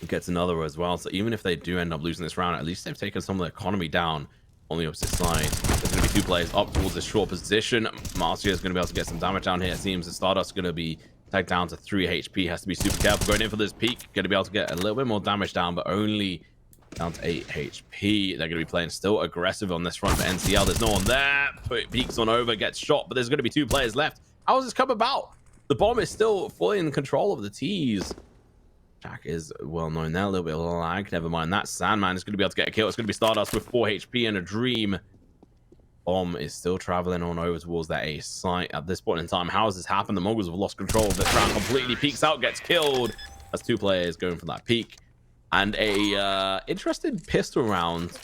gets another as well. So even if they do end up losing this round, at least they've taken some of the economy down on the opposite side. There's going to be 2 players up towards this short position. Marcia is going to be able to get some damage down here. It seems that Stardust is going to be tagged down to 3 HP. Has to be super careful going in for this peak. Going to be able to get a little bit more damage down, but only down to 8 HP. They're going to be playing still aggressive on this front for NCL. There's no one there. Peeks on over, gets shot, but there's going to be 2 players left. How has this come about? The bomb is still fully in control of the T's. Chak is well known there. A little bit of lag. Never mind that. Sandman is going to be able to get a kill. It's going to be Stardust with 4 HP and a dream. Bomb is still traveling on over towards that A site at this point in time. How has this happened? The Mongols have lost control of this round completely. Peeks out, gets killed. That's 2 players going for that peak. And a interesting pistol round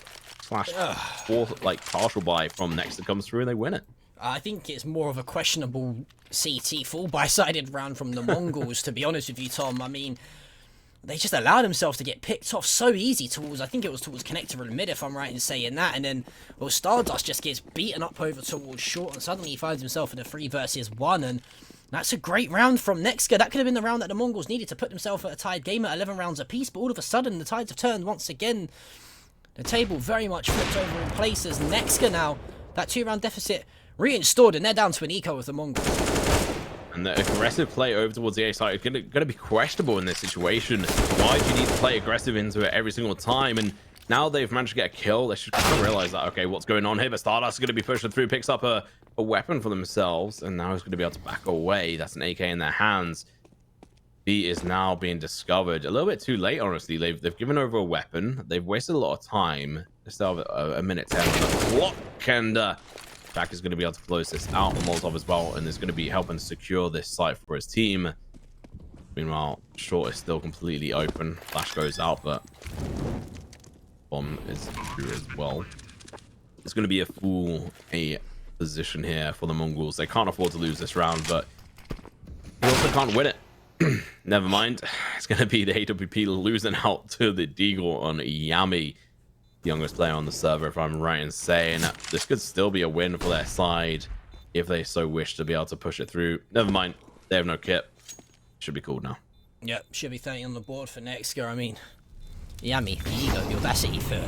slash partial buy from NEXGA comes through and they win it. I think it's more of a questionable CT full buy-sided round from the Mongols, to be honest with you, Tom. I mean, they just allowed themselves to get picked off so easy towards, I think it was towards connector and mid, if I'm right in saying that. And then, well, Stardust just gets beaten up over towards short, and suddenly he finds himself in a 3 versus 1. And that's a great round from NEXGA. That could have been the round that the Mongols needed to put themselves at a tied game at 11 rounds apiece. But all of a sudden, the tides have turned once again. The table very much flipped over in places. NEXGA now, that 2-round deficit reinstalled, and they're down to an eco with the Mongols. And the aggressive play over towards the A side is going to be questionable in this situation. Why do you need to play aggressive into it every single time? And now they've managed to get a kill. They should kind of realize that, okay, what's going on here? But Stardust is going to be pushing through, picks up a weapon for themselves, and now he's going to be able to back away. That's an AK in their hands. B is now being discovered a little bit too late, honestly. They've given over a weapon. They've wasted a lot of time. They still have a minute 10 on the clock, and Chak is going to be able to close this out. The Molotov as well, and is going to be helping secure this site for his team. Meanwhile, short is still completely open. Flash goes out, but bomb is through as well. It's going to be a full A position here for the Mongols. They can't afford to lose this round, but they also can't win it. Never mind. It's going to be the AWP losing out to the Deagle on Yami, the youngest player on the server, if I'm right in saying. This could still be a win for their side if they so wish to be able to push it through. Never mind. They have no kit. Should be cool now. Yep, should be 30 on the board for NEXGA. I mean, Yami, the ego, the audacity for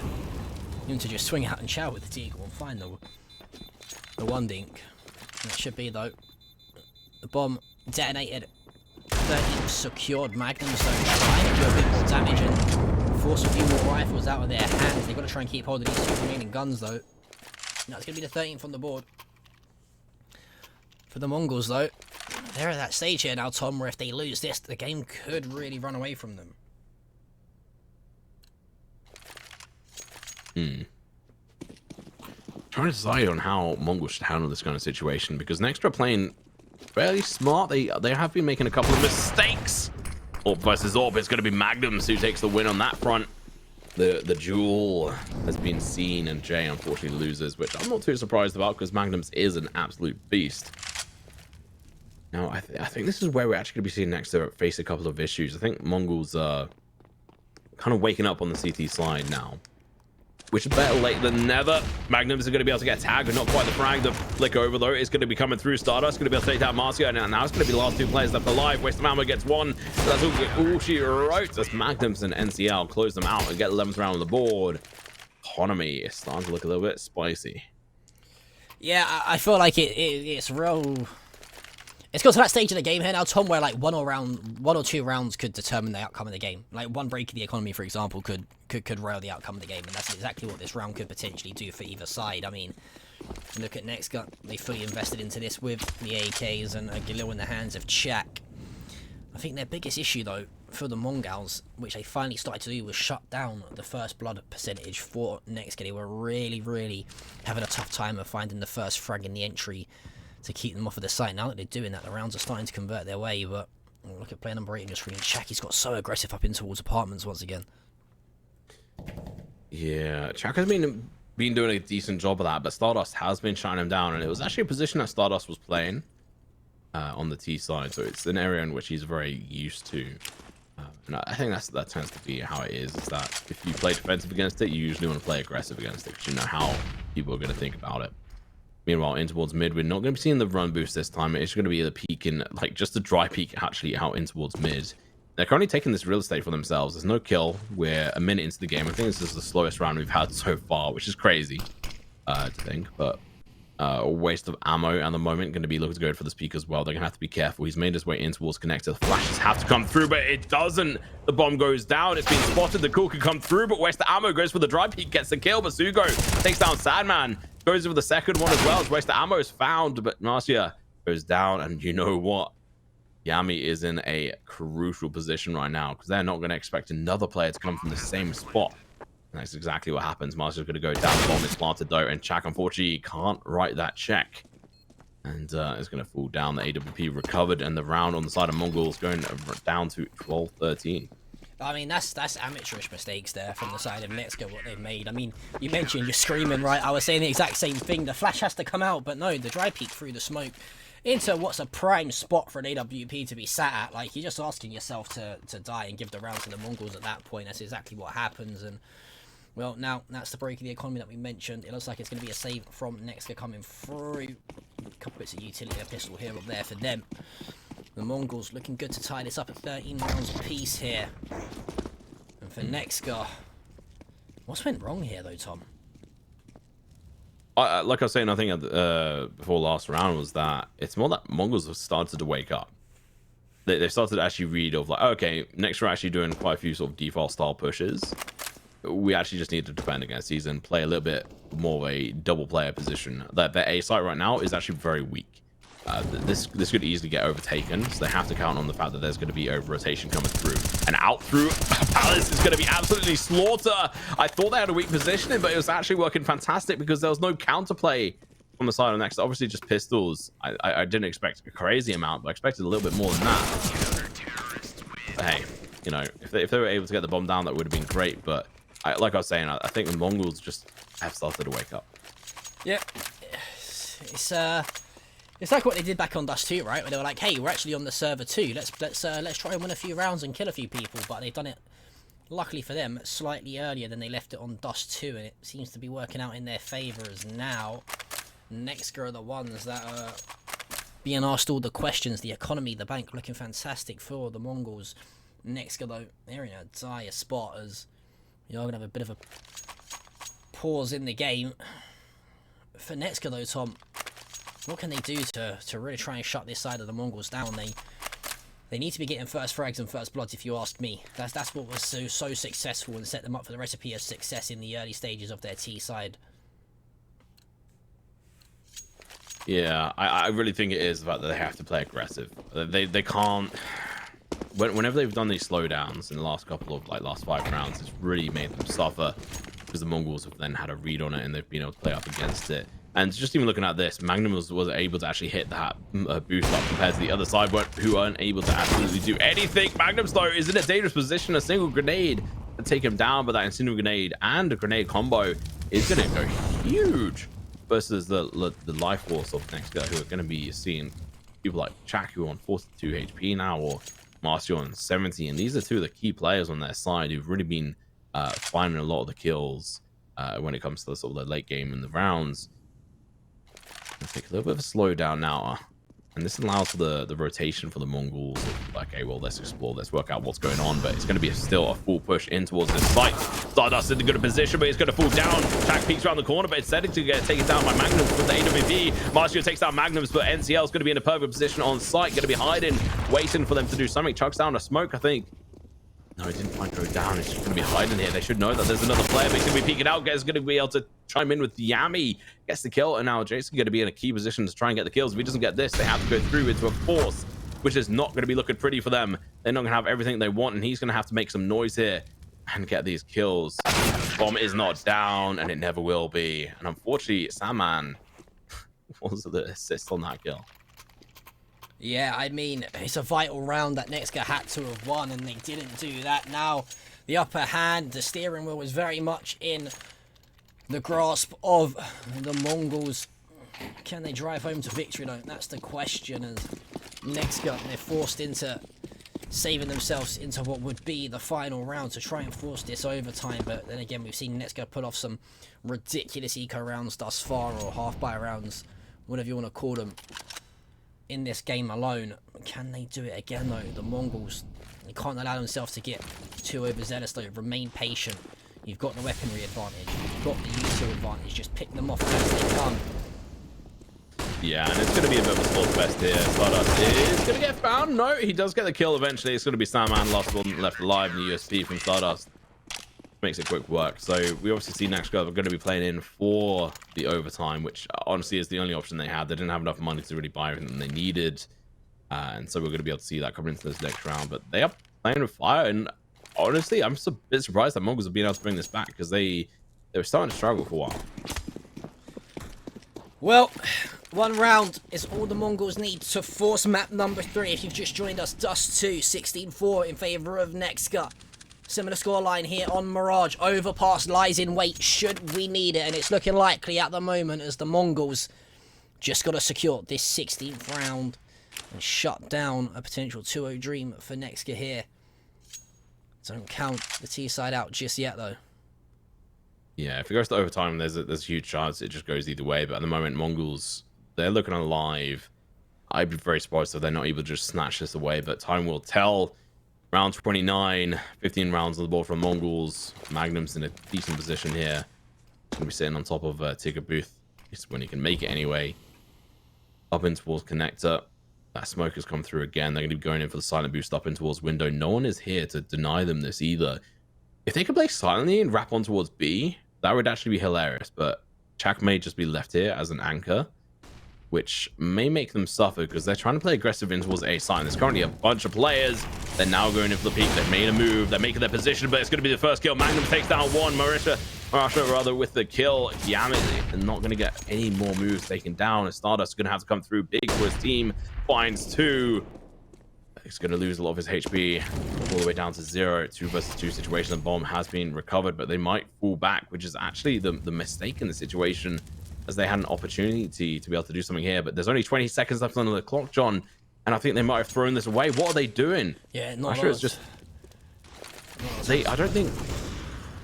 him to just swing out and chow with the Deagle and find the 1 dink. And it should be, though, the bomb detonated. 13 secured. Magnums though trying to do a bit more damage and force a few more rifles out of their hands. They've got to try and keep hold of these 2 remaining guns though. That's going to be the 13th on the board. For the Mongols though, they're at that stage here now, Tom, where if they lose this, the game could really run away from them. Trying to decide on how Mongols should handle this kind of situation, because NEXGA are playing fairly smart. They have been making a couple of mistakes. Orb versus Orb. It's going to be Magnums who takes the win on that front. The duel has been seen, and Jay unfortunately loses, which I'm not too surprised about because Magnums is an absolute beast. Now, I think this is where we're actually going to be seeing next to face a couple of issues. I think Mongols are kind of waking up on the CT side now, which is better late than never. Magnums are going to be able to get tagged, but not quite the frag. The flick over, though, is going to be coming through. Stardust going to be able to take down Marcia, and now it's going to be the last two players left alive. Waste of Ammo gets one. So that's all she wrote. As Magnums and NCL close them out and get 11th round on the board. Economy is starting to look a little bit spicy. Yeah, I feel like it's real. It's got to that stage of the game here now, Tom, where like one or two rounds could determine the outcome of the game. Like one break of the economy, for example, could rail the outcome of the game, and that's exactly what this round could potentially do for either side. I mean, look at NEXGA; they fully invested into this with the AKs and a Galil in the hands of Chak. I think their biggest issue, though, for the Mongols, which they finally started to do, was shut down the first blood percentage for NEXGA. They were really having a tough time of finding the first frag in the entry to keep them off of the site. Now that they're doing that, the rounds are starting to convert their way, but look at player number 8 in your screen. Chak, he's got so aggressive up in towards apartments once again. Yeah, Chak has been doing a decent job of that, but Stardust has been shutting him down, and it was actually a position that Stardust was playing on the T side, so it's an area in which he's very used to. And I think that tends to be how it is that if you play defensive against it, you usually want to play aggressive against it, because you know how people are going to think about it. Meanwhile, in towards mid, we're not going to be seeing the run boost this time. It's going to be the peak in, like, just a dry peak actually out in towards mid. They're currently taking this real estate for themselves. There's no kill. We're a minute into the game. I think this is the slowest round we've had so far, which is crazy to think. But a waste of ammo at the moment. Going to be looking to go for the peak as well. They're going to have to be careful. He's made his way in towards connector. The flashes have to come through, but it doesn't. The bomb goes down. It's been spotted. The cool can come through, but waste the ammo. Goes for the dry peak. Gets the kill, but Sugo takes down Sadman. Goes for the second one as well. As waste the ammo is found, but Marcia goes down, and you know what? Yami is in a crucial position right now, because they're not going to expect another player to come from the same spot. And that's exactly what happens. Marcia's going to go down. The bomb is planted though, and Chak unfortunately can't write that check, and is going to fall down. The AWP recovered, and the round on the side of Mongols going down to 12-13. I mean, that's amateurish mistakes there from the side of NEXGA, what they've made. I mean, you mentioned you're screaming, right? I was saying the exact same thing. The flash has to come out, but no, the dry peek through the smoke into what's a prime spot for an AWP to be sat at. Like, you're just asking yourself to die and give the round to the Mongols at that point. That's exactly what happens. And, well, now that's the break of the economy that we mentioned. It looks like it's going to be a save from NEXGA coming through. A couple bits of utility, a pistol here or there for them. The Mongols looking good to tie this up at 13 rounds apiece here. And for NEXGA, what's went wrong here though, Tom? Like I was saying, I think before last round was that it's more that Mongols have started to wake up. They've started to actually read of like, okay, next we're actually doing quite a few sort of default style pushes. We actually just need to defend against these and play a little bit more of a double player position. Their A site right now is actually very weak. This could easily get overtaken, so they have to count on the fact that there's going to be over rotation coming through. And out through Palace is going to be absolutely slaughter. I thought they had a weak positioning, but it was actually working fantastic because there was no counterplay from the side of next. Obviously, just pistols. I didn't expect a crazy amount, but I expected a little bit more than that. But hey, you know, if they were able to get the bomb down, that would have been great. But like I was saying, I think the Mongols just have started to wake up. Yeah, it's like what they did back on Dust 2, right? Where they were like, "Hey, we're actually on the server too. Let's try and win a few rounds and kill a few people." But they've done it, luckily for them, slightly earlier than they left it on Dust 2, and it seems to be working out in their favour. As now, NEXGA are the ones that are being asked all the questions. The economy, the bank, looking fantastic for the Mongols. NEXGA though, they're in a dire spot as you're gonna have a bit of a pause in the game. For NEXGA though, Tom, what can they do to really try and shut this side of the Mongols down? They need to be getting first frags and first bloods, if you ask me. That's what was so successful and set them up for the recipe of success in the early stages of their T side. Yeah, I really think it is the fact that they have to play aggressive. They can't. Whenever they've done these slowdowns in the last couple of last 5 rounds, it's really made them suffer because the Mongols have then had a read on it and they've been able to play up against it. And just even looking at this, Magnum was able to actually hit that boost up compared to the other side, who aren't able to absolutely do anything. Magnum's though is in a dangerous position. A single grenade to take him down, but that incendiary grenade and a grenade combo is going to go huge versus the life force of NEXGA, who are going to be seeing people like Chaku on 42 HP now, or Marcio on 70, and these are two of the key players on their side who've really been finding a lot of the kills when it comes to the sort of the late game in the rounds. Let's take a little bit of a slowdown now. And this allows for the rotation for the Mongols. Like, okay, well, let's explore, let's work out what's going on. But it's going to be still a full push in towards this site. Stardust in a good position, but he's going to fall down. Jack peeks around the corner, but it's setting to get taken down by Magnums with the AWP. Marcio takes down Magnums, but NCL is going to be in a perfect position on site. Going to be hiding, waiting for them to do something. Chucks down a smoke, I think. No, he didn't quite go down. It's just going to be hiding here. They should know that there's another player, but he's going to be peeking out. He's going to be able to chime in with Yami. Gets the kill, and now Jason going to be in a key position to try and get the kills. If he doesn't get this, they have to go through into a force, which is not going to be looking pretty for them. They're not going to have everything they want, and he's going to have to make some noise here and get these kills. Bomb is not down, and it never will be. And unfortunately, Sandman was the assist on that kill. Yeah, I mean, it's a vital round that NEXGA had to have won, and they didn't do that. Now, the upper hand, the steering wheel is very much in the grasp of the Mongols. Can they drive home to victory, though? That's the question. As NEXGA, they're forced into saving themselves into what would be the final round to try and force this overtime. But then again, we've seen NEXGA put off some ridiculous eco rounds thus far, or half-buy rounds, whatever you want to call them, in this game alone. Can they do it again, though? The Mongols, they can't allow themselves to get too overzealous, though. Remain patient. You've got the weaponry advantage. You've got the user advantage. Just pick them off as they come. Yeah, and it's going to be a bit of a slugfest here. Stardust is going to get found. No, he does get the kill eventually. It's going to be Sandman, last one left alive in the USP from Stardust. Makes it quick work. So we obviously see NEXGA are going to be playing in for the overtime, which honestly is the only option they had. They didn't have enough money to really buy everything they needed. And so we're going to be able to see that coming into this next round. But they are playing with fire. And honestly, I'm just a bit surprised that Mongols have been able to bring this back, because they were starting to struggle for a while. Well, one round is all the Mongols need to force map number 3. If you've just joined us, Dust 2, 16-4 in favour of NEXGA. Similar scoreline here on Mirage. Overpass lies in wait should we need it, and it's looking likely at the moment as the Mongols just got to secure this 16th round and shut down a potential 2-0 dream for NEXGA here. Don't count the T-side out just yet, though. Yeah, if it goes to overtime, there's a huge chance it just goes either way. But at the moment, Mongols, they're looking alive. I'd be very surprised if they're not able to just snatch this away, but time will tell. Round 29, 15 rounds on the board from Mongols. Magnum's in a decent position here. Going to be sitting on top of Tigger Booth. Just when he can make it anyway. Up in towards Connector. That smoke has come through again. They're going to be going in for the silent boost up in towards window. No one is here to deny them this either. If they could play silently and wrap on towards B, that would actually be hilarious. But Chak may just be left here as an anchor, which may make them suffer because they're trying to play aggressive in towards A side. There's currently a bunch of players. They're now going in for the peak. They've made a move. They're making their position, but it's going to be the first kill. Magnum takes down one. Marisha rather with the kill. Yami is not going to get any more moves taken down. And Stardust is going to have to come through big for his team. Finds 2. He's going to lose a lot of his HP all the way down to 0. 2 versus 2 situation. The bomb has been recovered, but they might fall back, which is actually the mistake in the situation, as they had an opportunity to be able to do something here. But there's only 20 seconds left on the clock, John, and I think they might have thrown this away. What are they doing? Yeah, not sure it's just I don't think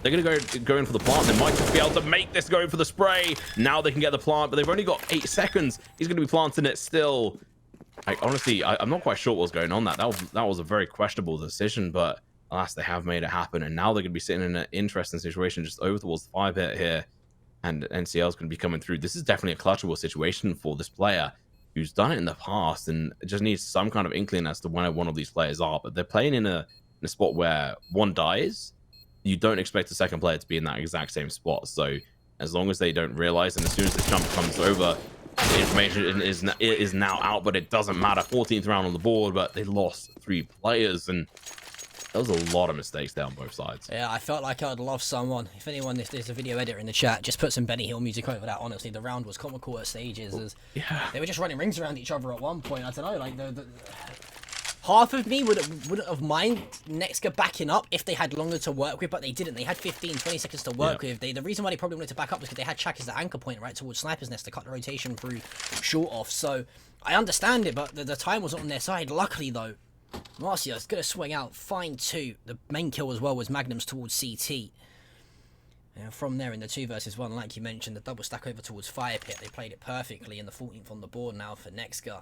they're gonna go in for the plant. They might just be able to make this go in for the spray. Now they can get the plant, but they've only got 8 seconds. He's gonna be planting it still. Honestly, I'm not quite sure what's going on. That was a very questionable decision, but alas, they have made it happen, and now they're gonna be sitting in an interesting situation just over towards the 5-hit here. And NCL is going to be coming through. This is definitely a clutchable situation for this player who's done it in the past and just needs some kind of inkling as to where one of these players are. But they're playing in a spot where one dies. You don't expect the second player to be in that exact same spot. So as long as they don't realize, and as soon as this jump comes over, the information is now out, but it doesn't matter. 14th round on the board, but they lost 3 players, and there was a lot of mistakes there on both sides. Yeah, I felt like I'd love someone. If anyone, if there's a video editor in the chat, just put some Benny Hill music over that. Honestly, the round was comical at stages. As yeah, they were just running rings around each other at one point. I don't know, like half of me wouldn't have mind NEXGA backing up if they had longer to work with, but they didn't. They had 15, 20 seconds to work with. The reason why they probably wanted to back up was because they had Chak as the anchor point right towards Sniper's Nest to cut the rotation through short off. So I understand it, but the time wasn't on their side. Luckily though, Marcio's gonna swing out, find 2. The main kill as well was Magnum's towards CT. And from there in the 2 versus 1, like you mentioned, the double stack over towards Fire Pit. They played it perfectly, and the 14th on the board now for NEXGA.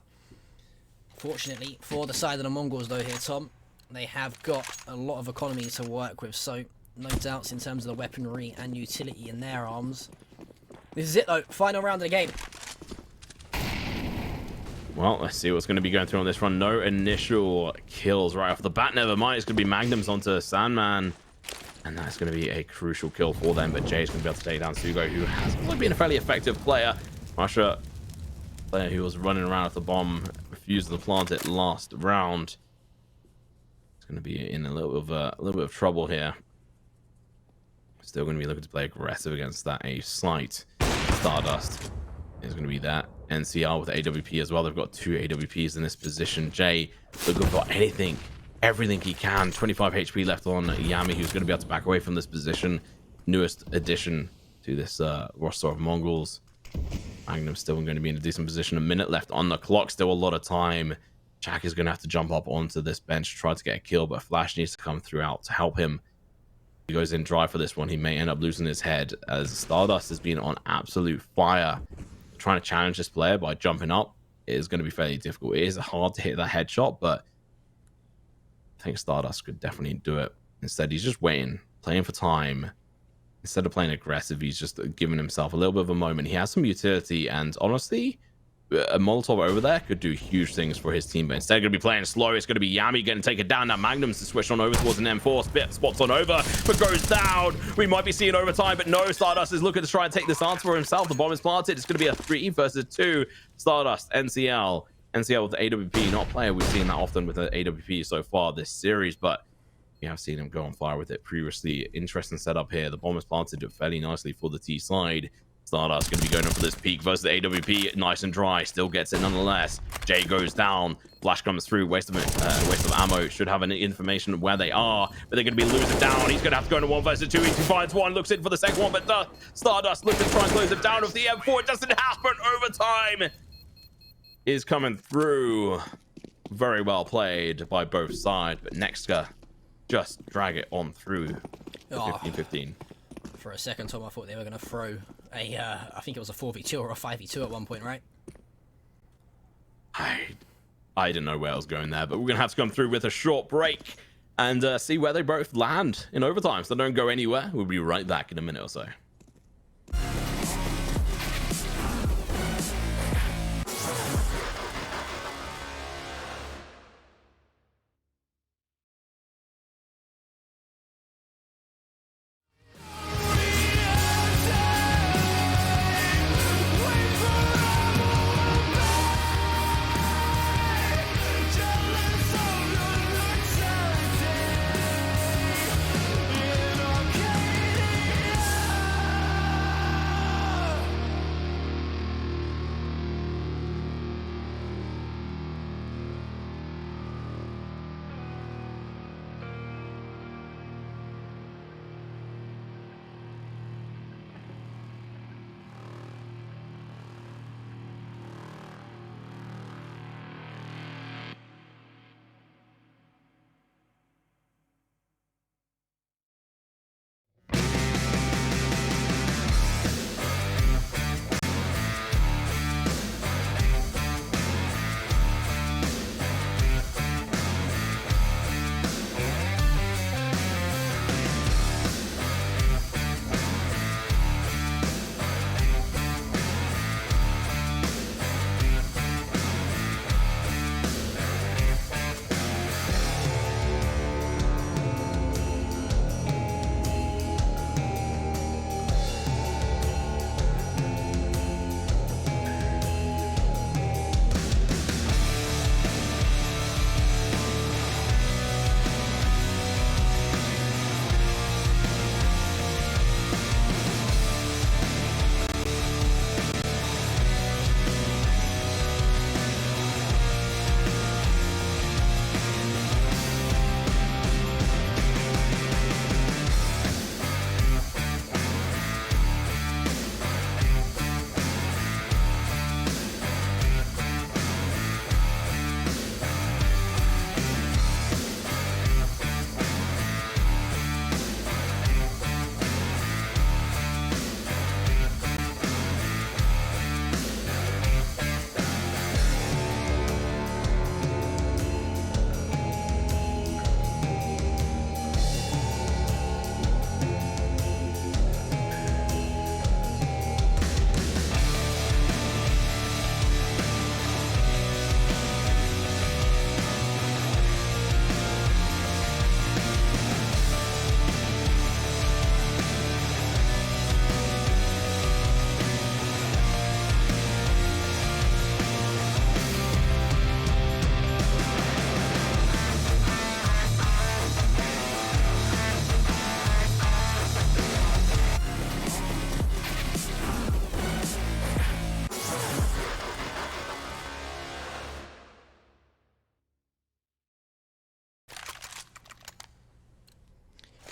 Fortunately, for the side of the Mongols though here, Tom, they have got a lot of economy to work with, so no doubts in terms of the weaponry and utility in their arms. This is it though, final round of the game. Well, let's see what's going to be going through on this run. No initial kills right off the bat. Never mind, it's going to be Magnums onto Sandman. And that's going to be a crucial kill for them. But Jay's going to be able to take down Sugo, who has been a fairly effective player. Russia, player who was running around with the bomb, refused to plant it last round. It's going to be in a little bit of trouble here. Still going to be looking to play aggressive against that. A slight Stardust is going to be that. NCR with AWP as well. They've got 2 AWPs in this position. Jay looking for anything, everything he can. 25 HP left on Yami, who's going to be able to back away from this position. Newest addition to this roster of Mongols. Magnum's still going to be in a decent position. A minute left on the clock. Still a lot of time. Chak is going to have to jump up onto this bench to try to get a kill, but Flash needs to come throughout to help him. He goes in dry for this one. He may end up losing his head, as Stardust has been on absolute fire. Trying to challenge this player by jumping up is going to be fairly difficult. It is hard to hit that headshot, but I think Stardust could definitely do it. Instead, he's just waiting, playing for time. Instead of playing aggressive, he's just giving himself a little bit of a moment. He has some utility, and honestly, a Molotov over there could do huge things for his team, but instead going to be playing slow. It's going to be Yami getting taken down. Now Magnum's to switch on over towards an M4. Spots on over, but goes down. We might be seeing overtime, but no, Stardust is looking to try and take this answer for himself. The bomb is planted. It's going to be a 3 versus 2. Stardust, NCL with the AWP, not a player we've seen that often with the AWP so far this series, but we have seen him go on fire with it previously. Interesting setup here. The bomb is planted fairly nicely for the T side. Stardust going to be going up for this peak versus the AWP. Nice and dry. Still gets it nonetheless. Jay goes down. Flash comes through. Waste of ammo. Should have any information of where they are, but they're going to be losing down. He's going to have to go into 1 versus 2. He finds one. Looks in for the second one, but Stardust looks to try and close it down with the M4. It doesn't happen. Overtime is coming through. Very well played by both sides, but NEXGA just drag it on through. 15-15. For a second, Tom, I thought they were going to throw a, I think it was a 4v2 or a 5v2 at one point, right? I didn't know where I was going there, but we're going to have to come through with a short break and see where they both land in overtime. So don't go anywhere. We'll be right back in a minute or so.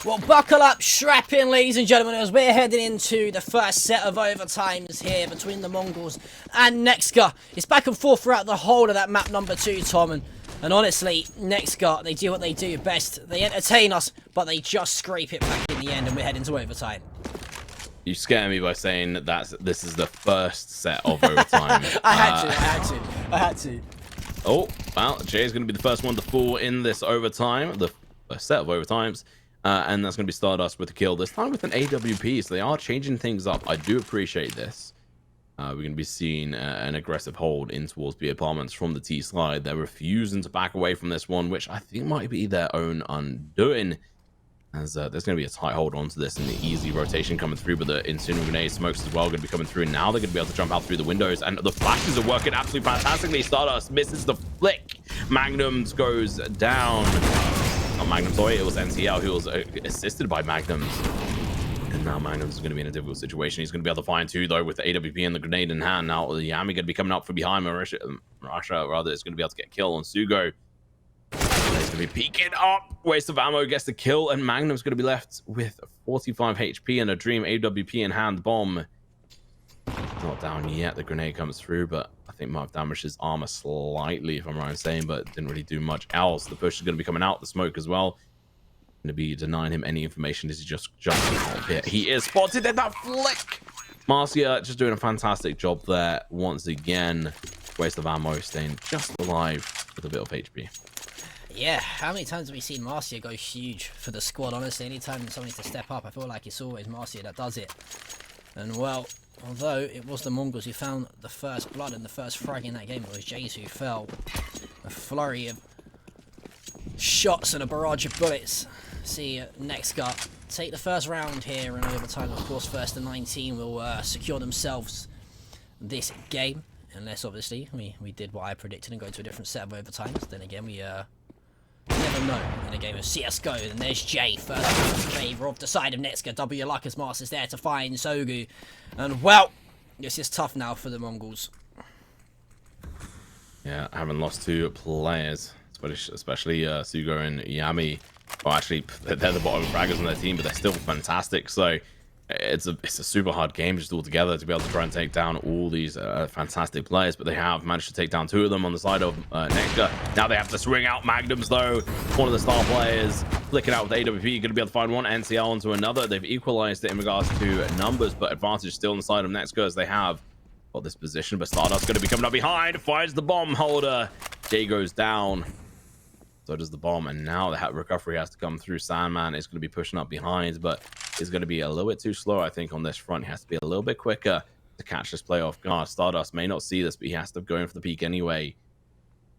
Well, buckle up, strap in, ladies and gentlemen, as we're heading into the first set of overtimes here between the Mongols and NEXGA. It's back and forth throughout the whole of that map number 2, Tom, and honestly, NEXGA, they do what they do best. They entertain us, but they just scrape it back in the end, and we're heading to overtime. You scare me by saying that this is the first set of overtime. I had to. Oh, well, Jay's going to be the first one to fall in this overtime, the first set of overtimes, and that's going to be Stardust with a kill, this time with an AWP, so they are changing things up. I do appreciate this. We're going to be seeing an aggressive hold in towards the apartments from the T slide. They're refusing to back away from this one, which I think might be their own undoing, as there's going to be a tight hold onto this and the easy rotation coming through, but the incineral grenade smokes as well going to be coming through. Now they're going to be able to jump out through the windows, and the flashes are working absolutely fantastically. Stardust misses the flick. Magnums goes down. Not Magnum, sorry, it was NCL who was assisted by Magnums. And now Magnums is going to be in a difficult situation. He's going to be able to find two, though, with the AWP and the grenade in hand. Now the Yami going to be coming up from behind Mirage, rather, is going to be able to get a kill on Sugo. He's going to be peeking up. Waste of ammo, gets the kill, and Magnum's going to be left with 45 HP and a Dream AWP in hand. Bomb not down yet. The grenade comes through, but I think might have damaged his armor slightly, if I'm right in saying, but didn't really do much else. The push is going to be coming out, the smoke as well. Going to be denying him any information. Is he just jumping out here? He is spotted at that flick. Marcia just doing a fantastic job there once again. Waste of ammo, staying just alive with a bit of HP. Yeah, how many times have we seen Marcia go huge for the squad? Honestly, anytime someone needs to step up, I feel like it's always Marcia that does it. And well, although it was the Mongols who found the first blood and the first frag in that game, it was Jays who fell. A flurry of shots and a barrage of bullets. See NEXGA take the first round here, and overtime, of course, first to 19 will secure themselves this game. Unless, obviously, we did what I predicted and go to a different set of overtimes. Then again, we never know in a game of CSGO. And there's Jay, first favour of the side of NEXGA. W luck as Masters there to find Sogu. And, well, this is tough now for the Mongols. Yeah, I haven't lost two players, especially Sugo and Yami. Well, actually, they're the bottom fraggers on their team, but they're still fantastic. So it's a super hard game just all together to be able to try and take down all these fantastic players. But they have managed to take down two of them on the side of NEXGA. Now they have to swing out Magnums, though. One of the star players flicking out with AWP. You're going to be able to find one NCL onto another. They've equalized it in regards to numbers, but advantage still on the side of NEXGA as they have got this position. But Stardust going to be coming up behind, finds the bomb holder. Jay goes down. So does the bomb, and now the recovery has to come through. Sandman is going to be pushing up behind, but is going to be a little bit too slow, I think, on this front. He has to be a little bit quicker to catch this play off guard. Stardust may not see this, but he has to go in for the peak anyway.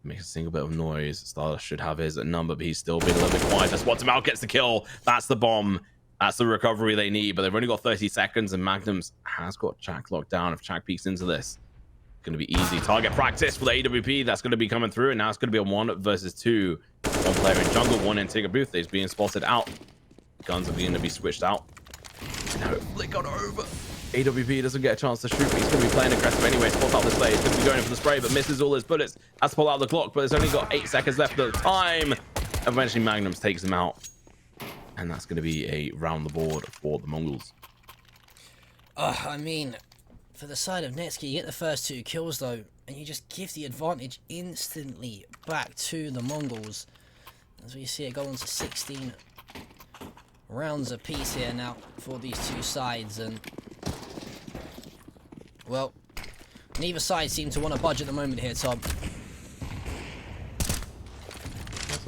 Makes a single bit of noise. Stardust should have his number, but he's still being a little bit quiet. Spots him out, gets the kill. That's the bomb. That's the recovery they need, but they've only got 30 seconds, and Magnums has got Chak locked down. If Chak peeks into this, going to be easy target practice for the AWP. That's going to be coming through, and now it's going to be a 1 versus 2. One player in jungle, one in Tigger Booth is being spotted out. Guns are going to be switched out. No, flick on over. AWP doesn't get a chance to shoot, but he's going to be playing aggressive anyway. Spots out this play. He's going to be going in for the spray, but misses all his bullets. Has to pull out the clock, but it's only got 8 seconds left of the time. Eventually, Magnums takes him out, and that's going to be a round the board for the Mongols. I mean, for the side of NEXGA, you get the first 2 kills, though, and you just give the advantage instantly back to the Mongols. As we see it go on to 16 rounds apiece here now for these two sides, and well, neither side seem to want to budge at the moment here, Tom.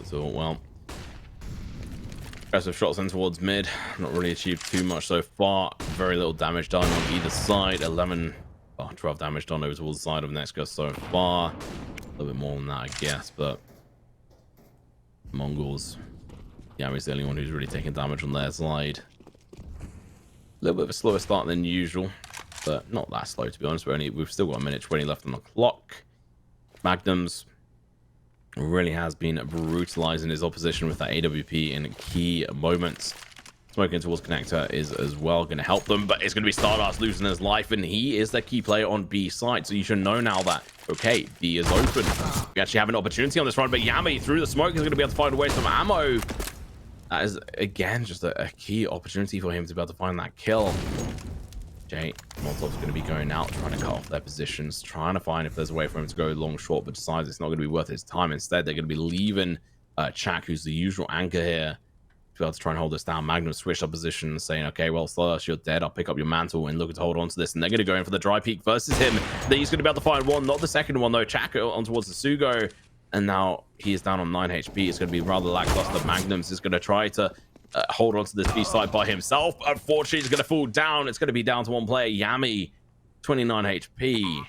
So, well, aggressive shots in towards mid, not really achieved too much so far. Very little damage done on either side. 12 damage done over towards the side of NEXGA so far. A little bit more than that, I guess, but Mongols, Yami's the only one who's really taking damage on their side. A little bit of a slower start than usual, but not that slow, to be honest. We've still got 1:20 left on the clock. Magnums really has been brutalizing his opposition with that AWP in key moments. Smoking towards connector is as well going to help them, but it's going to be Stardust losing his life, and he is the key player on B side, so you should know now that, okay, B is open. We actually have an opportunity on this run, but Yami through the smoke is going to be able to find away some ammo. That is, again, just a key opportunity for him to be able to find that kill. MongolZ's going to be going out, trying to cut off their positions, trying to find if there's a way for him to go long, short, but decides it's not going to be worth his time. Instead, they're going to be leaving Chak, who's the usual anchor here, to be able to try and hold this down. Magnum switched up position, saying, okay, well, Slurs, you're dead. I'll pick up your mantle and looking to hold on to this. And they're going to go in for the dry peak versus him. Then he's going to be able to find one, not the second one, though. Chak on towards the Sugo. And now he is down on 9 HP. It's going to be rather lackluster. Magnums is going to try to hold on to this B-side by himself. Unfortunately, he's going to fall down. It's going to be down to one player, Yami, 29 HP.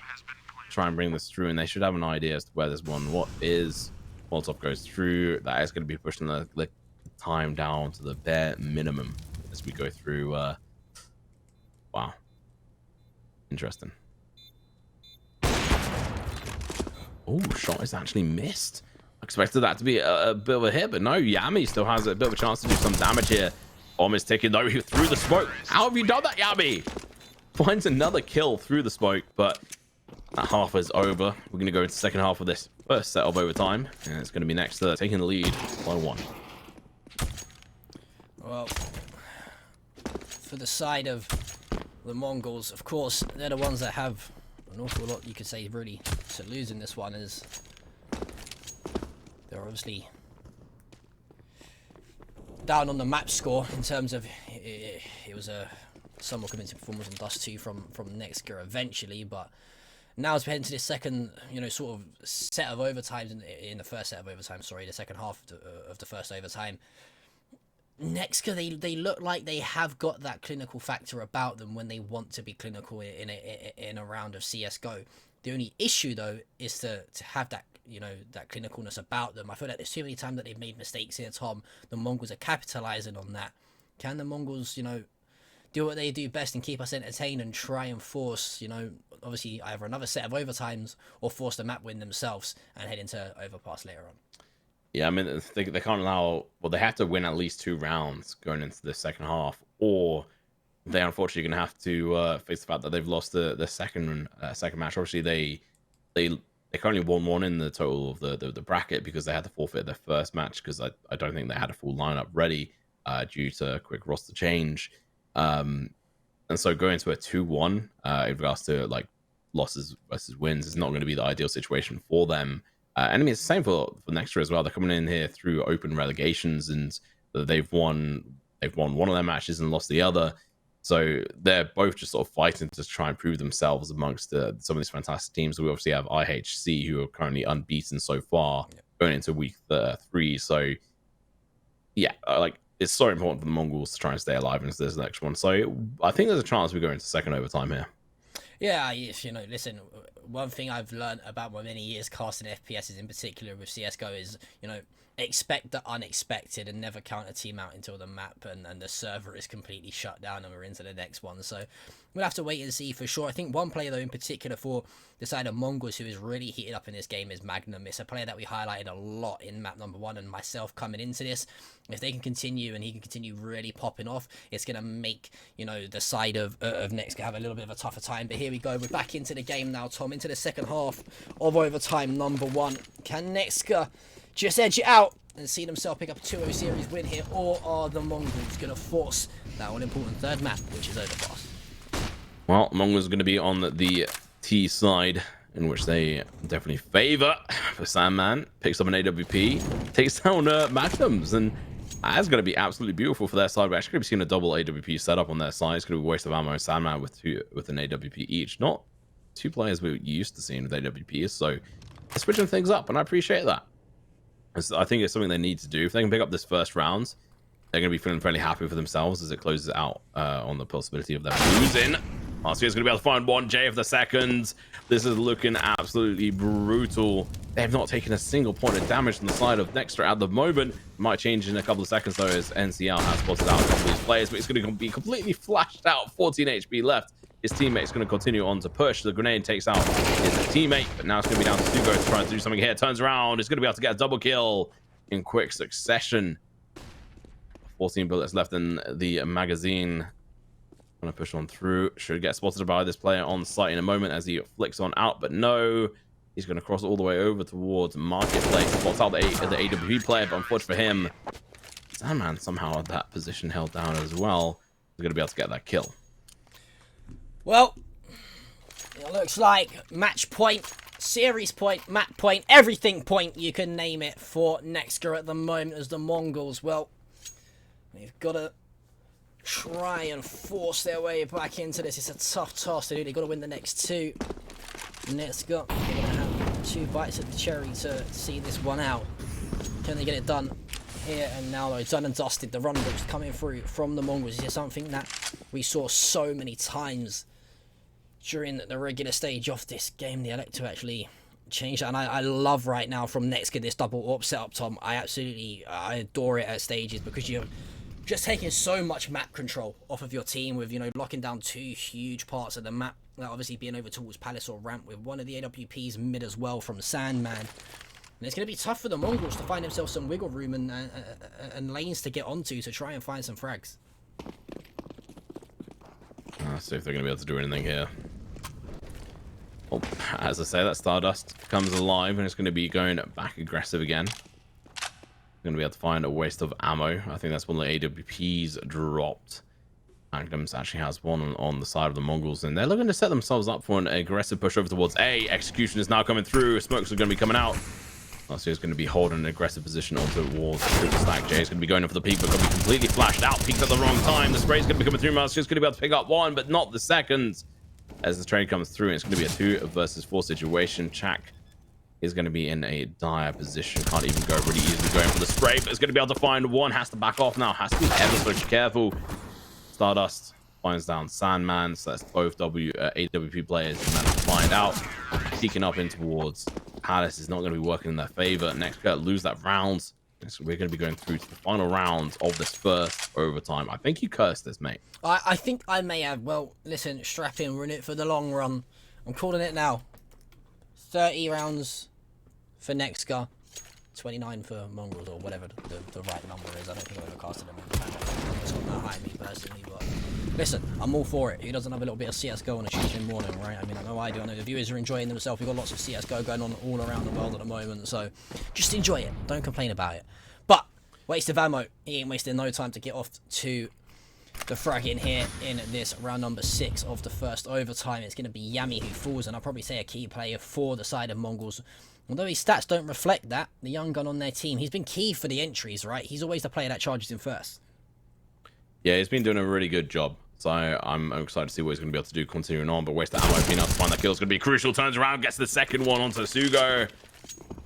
Try and bring this through, and they should have an idea as to where this one what is. Molotov goes through. That is going to be pushing the time down to the bare minimum as we go through. Wow. Interesting. Oh, shot is actually missed. I expected that to be a bit of a hit, but no, Yami still has a bit of a chance to do some damage here. Bomb is ticking though, through the smoke. How have you done that, Yami? Finds another kill through the smoke, but that half is over. We're going to go into the second half of this first set of overtime, and it's going to be NEXGA taking the lead by 1. Well, for the side of the Mongols, of course, they're the ones that have an awful lot, you could say, really to lose in this one. Is they're obviously down on the map score in terms of it was a somewhat convincing performance on Dust 2 from NEXGA eventually, but now as we head into this second, sort of set of overtimes in the first set of overtime, sorry, the second half of the first overtime, NEXGA, they look like they have got that clinical factor about them when they want to be clinical in a round of CSGO. The only issue, though, is to have that, that clinicalness about them. I feel like there's too many times that they've made mistakes here, Tom. The Mongols are capitalizing on that. Can the Mongols, do what they do best and keep us entertained and try and force, obviously either another set of overtimes or force the map win themselves and head into overpass later on? Yeah, I mean, they can't allow... Well, they have to win at least 2 rounds going into the second half, or they unfortunately going to have to face the fact that they've lost the second match. Obviously, they currently won 1 in the total of the bracket because they had to forfeit their first match because I don't think they had a full lineup ready due to a quick roster change. And so going to a 2-1 in regards to like losses versus wins is not going to be the ideal situation for them. And I mean, it's the same for NEXGA as well. They're coming in here through open relegations, and they've won one of their matches and lost the other. So they're both just sort of fighting to try and prove themselves amongst some of these fantastic teams. We obviously have IHC, who are currently unbeaten so far, going into week 3. So yeah, it's so important for the Mongols to try and stay alive into this next one. So I think there's a chance we go into second overtime here. Yeah, listen, one thing I've learned about my many years casting FPSs in particular with CSGO is, expect the unexpected and never count a team out until the map and the server is completely shut down and we're into the next one. So we'll have to wait and see for sure. I think one player, though, in particular for the side of Mongols who is really heated up in this game is Magnum. It's a player that we highlighted a lot in map number 1 and myself coming into this. If they can continue and he can continue really popping off, it's going to make, the side of NEXGA have a little bit of a tougher time. But here we go. We're back into the game now, Tom, into the second half of overtime number 1. Can NEXGA just edge it out and see themselves pick up a 2-0 series win here, or are the Mongols going to force that all-important third map, which is overpass? Well, Mongols are going to be on the T side, in which they definitely favor for Sandman. Picks up an AWP, takes down Magnums, and that's going to be absolutely beautiful for their side. We're actually going to be seeing a double AWP setup on their side. It's going to be a waste of ammo. Sandman with an AWP each. Not 2 players we're used to seeing with AWPs, so they're switching things up, and I appreciate that. I think it's something they need to do. If they can pick up this first round, they're going to be feeling fairly happy for themselves as it closes out on the possibility of them losing. RCA is going to be able to find 1J for the second. This is looking absolutely brutal. They have not taken a single point of damage on the side of NEXGA at the moment. Might change in a couple of seconds, though, as NCL has spotted out a couple of these players, but it's going to be completely flashed out. 14 HP left. His teammate is going to continue on to push. The grenade takes out his teammate, but now it's going to be down to Sugo to try and do something here. Turns around. It's going to be able to get a double kill in quick succession. 14 bullets left in the magazine. Going to push on through. Should get spotted by this player on site in a moment as he flicks on out, but no. He's going to cross all the way over towards Marketplace. Spots out the AWP player, but unfortunately for him, Sandman somehow at that position held down as well. He's going to be able to get that kill. Well, it looks like match point, series point, map point, everything point you can name it for NEXGA at the moment as the Mongols. Well, they've got to try and force their way back into this. It's a tough task to do. They've got to win the next two. NEXGA, they're going to have 2 bites at the cherry to see this one out. Can they get it done here and now though? Done and dusted. The run books coming through from the Mongols is something that we saw so many times during the regular stage of this game. They elect to actually change that, and I love right now from NEXGA this double AWP setup, Tom. I adore it at stages because you're just taking so much map control off of your team with, you know, locking down 2 huge parts of the map. That obviously being over towards Palace or Ramp with one of the AWPs mid as well from Sandman. And it's going to be tough for the Mongols to find themselves some wiggle room and lanes to get onto to try and find some frags. See if they're going to be able to do anything here. Well, as I say, that Stardust comes alive and it's going to be going back aggressive again. Going to be able to find a waste of ammo. I think that's one of the AWPs dropped. Magnums actually has one on the side of the Mongols, and they're looking to set themselves up for an aggressive push over towards A. Execution is now coming through. Smokes are going to be coming out. Marcio is going to be holding an aggressive position onto the walls. Triple stack. Jay is going to be going in for the peak, but going to be completely flashed out. Peaked at the wrong time. The spray is going to be coming through. Marcio is going to be able to pick up 1, but not the second. As the trade comes through, and it's going to be a 2 versus 4 situation. Chak is going to be in a dire position. Can't even go really easily going for the spray, but it's going to be able to find 1. Has to back off now. Has to be ever so careful. Stardust finds down Sandman, so that's both AWP players managed to find out. Peeking up in towards Palace is not going to be working in their favor. NEXGA lose that round. So we're going to be going through to the final round of this first overtime. I think you cursed this, mate. I think I may have. Well, listen, strap in. We're in it for the long run. I'm calling it now. 30 rounds for NEXGA. 29 for Mongols, or whatever the right number is. I don't think I've ever casted them in the panel. It's not that high, me personally, but listen, I'm all for it. Who doesn't have a little bit of CSGO on a Tuesday morning, right? I mean, I know I do. I know the viewers are enjoying themselves. We've got lots of CSGO going on all around the world at the moment, so just enjoy it. Don't complain about it. But waste of ammo. He ain't wasting no time to get off to the frag in here in this round number 6 of the first overtime. It's going to be Yami who falls, and I'll probably say a key player for the side of Mongols. Although his stats don't reflect that, the young gun on their team, he's been key for the entries, right? He's always the player that charges in first. Yeah, he's been doing a really good job. So I'm excited to see what he's going to be able to do continuing on. But waste of ammo, being able to find that kill is going to be crucial. Turns around, gets the second one onto Sugo.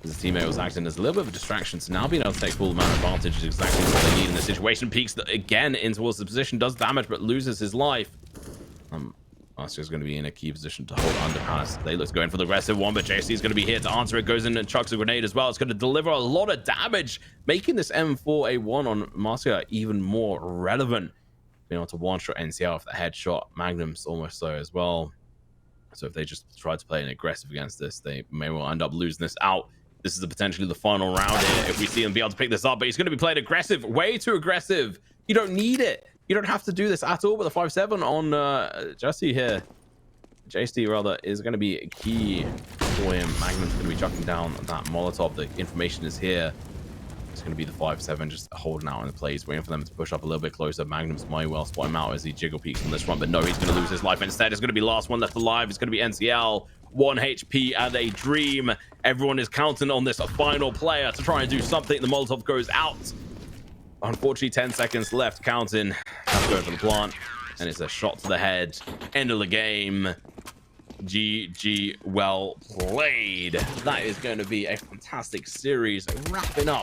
His teammate was acting as a little bit of a distraction. So now being able to take full amount of advantage is exactly what they need in this situation. Peeks again in towards the position, does damage, but loses his life. Marcio's going to be in a key position to hold under Palace. They look to go in for the aggressive one, but JC is going to be here to answer it. Goes in and chucks a grenade as well. It's going to deliver a lot of damage, making this M4A1 on Marcio even more relevant. Being able to one-shot NCL with the headshot. Magnum's almost so as well. So if they just try to play an aggressive against this, they may well end up losing this out. This is potentially the final round here if we see him be able to pick this up, but he's going to be playing aggressive, way too aggressive. You don't need it. You don't have to do this at all, but the 5-7 on Jesse here. JC, rather, is going to be key for him. Magnum's going to be chucking down that Molotov. The information is here. It's going to be the 5-7 just holding out in the place, waiting for them to push up a little bit closer. Magnum's might well spot him out as he jiggle peeks on this front, but no, he's going to lose his life instead. It's going to be last one left alive. It's going to be NCL. 1 HP and a dream. Everyone is counting on this final player to try and do something. The Molotov goes out. Unfortunately, 10 seconds left. Counting. That's going for the plant. And it's a shot to the head. End of the game. GG. Well played. That is going to be a fantastic series. Wrapping up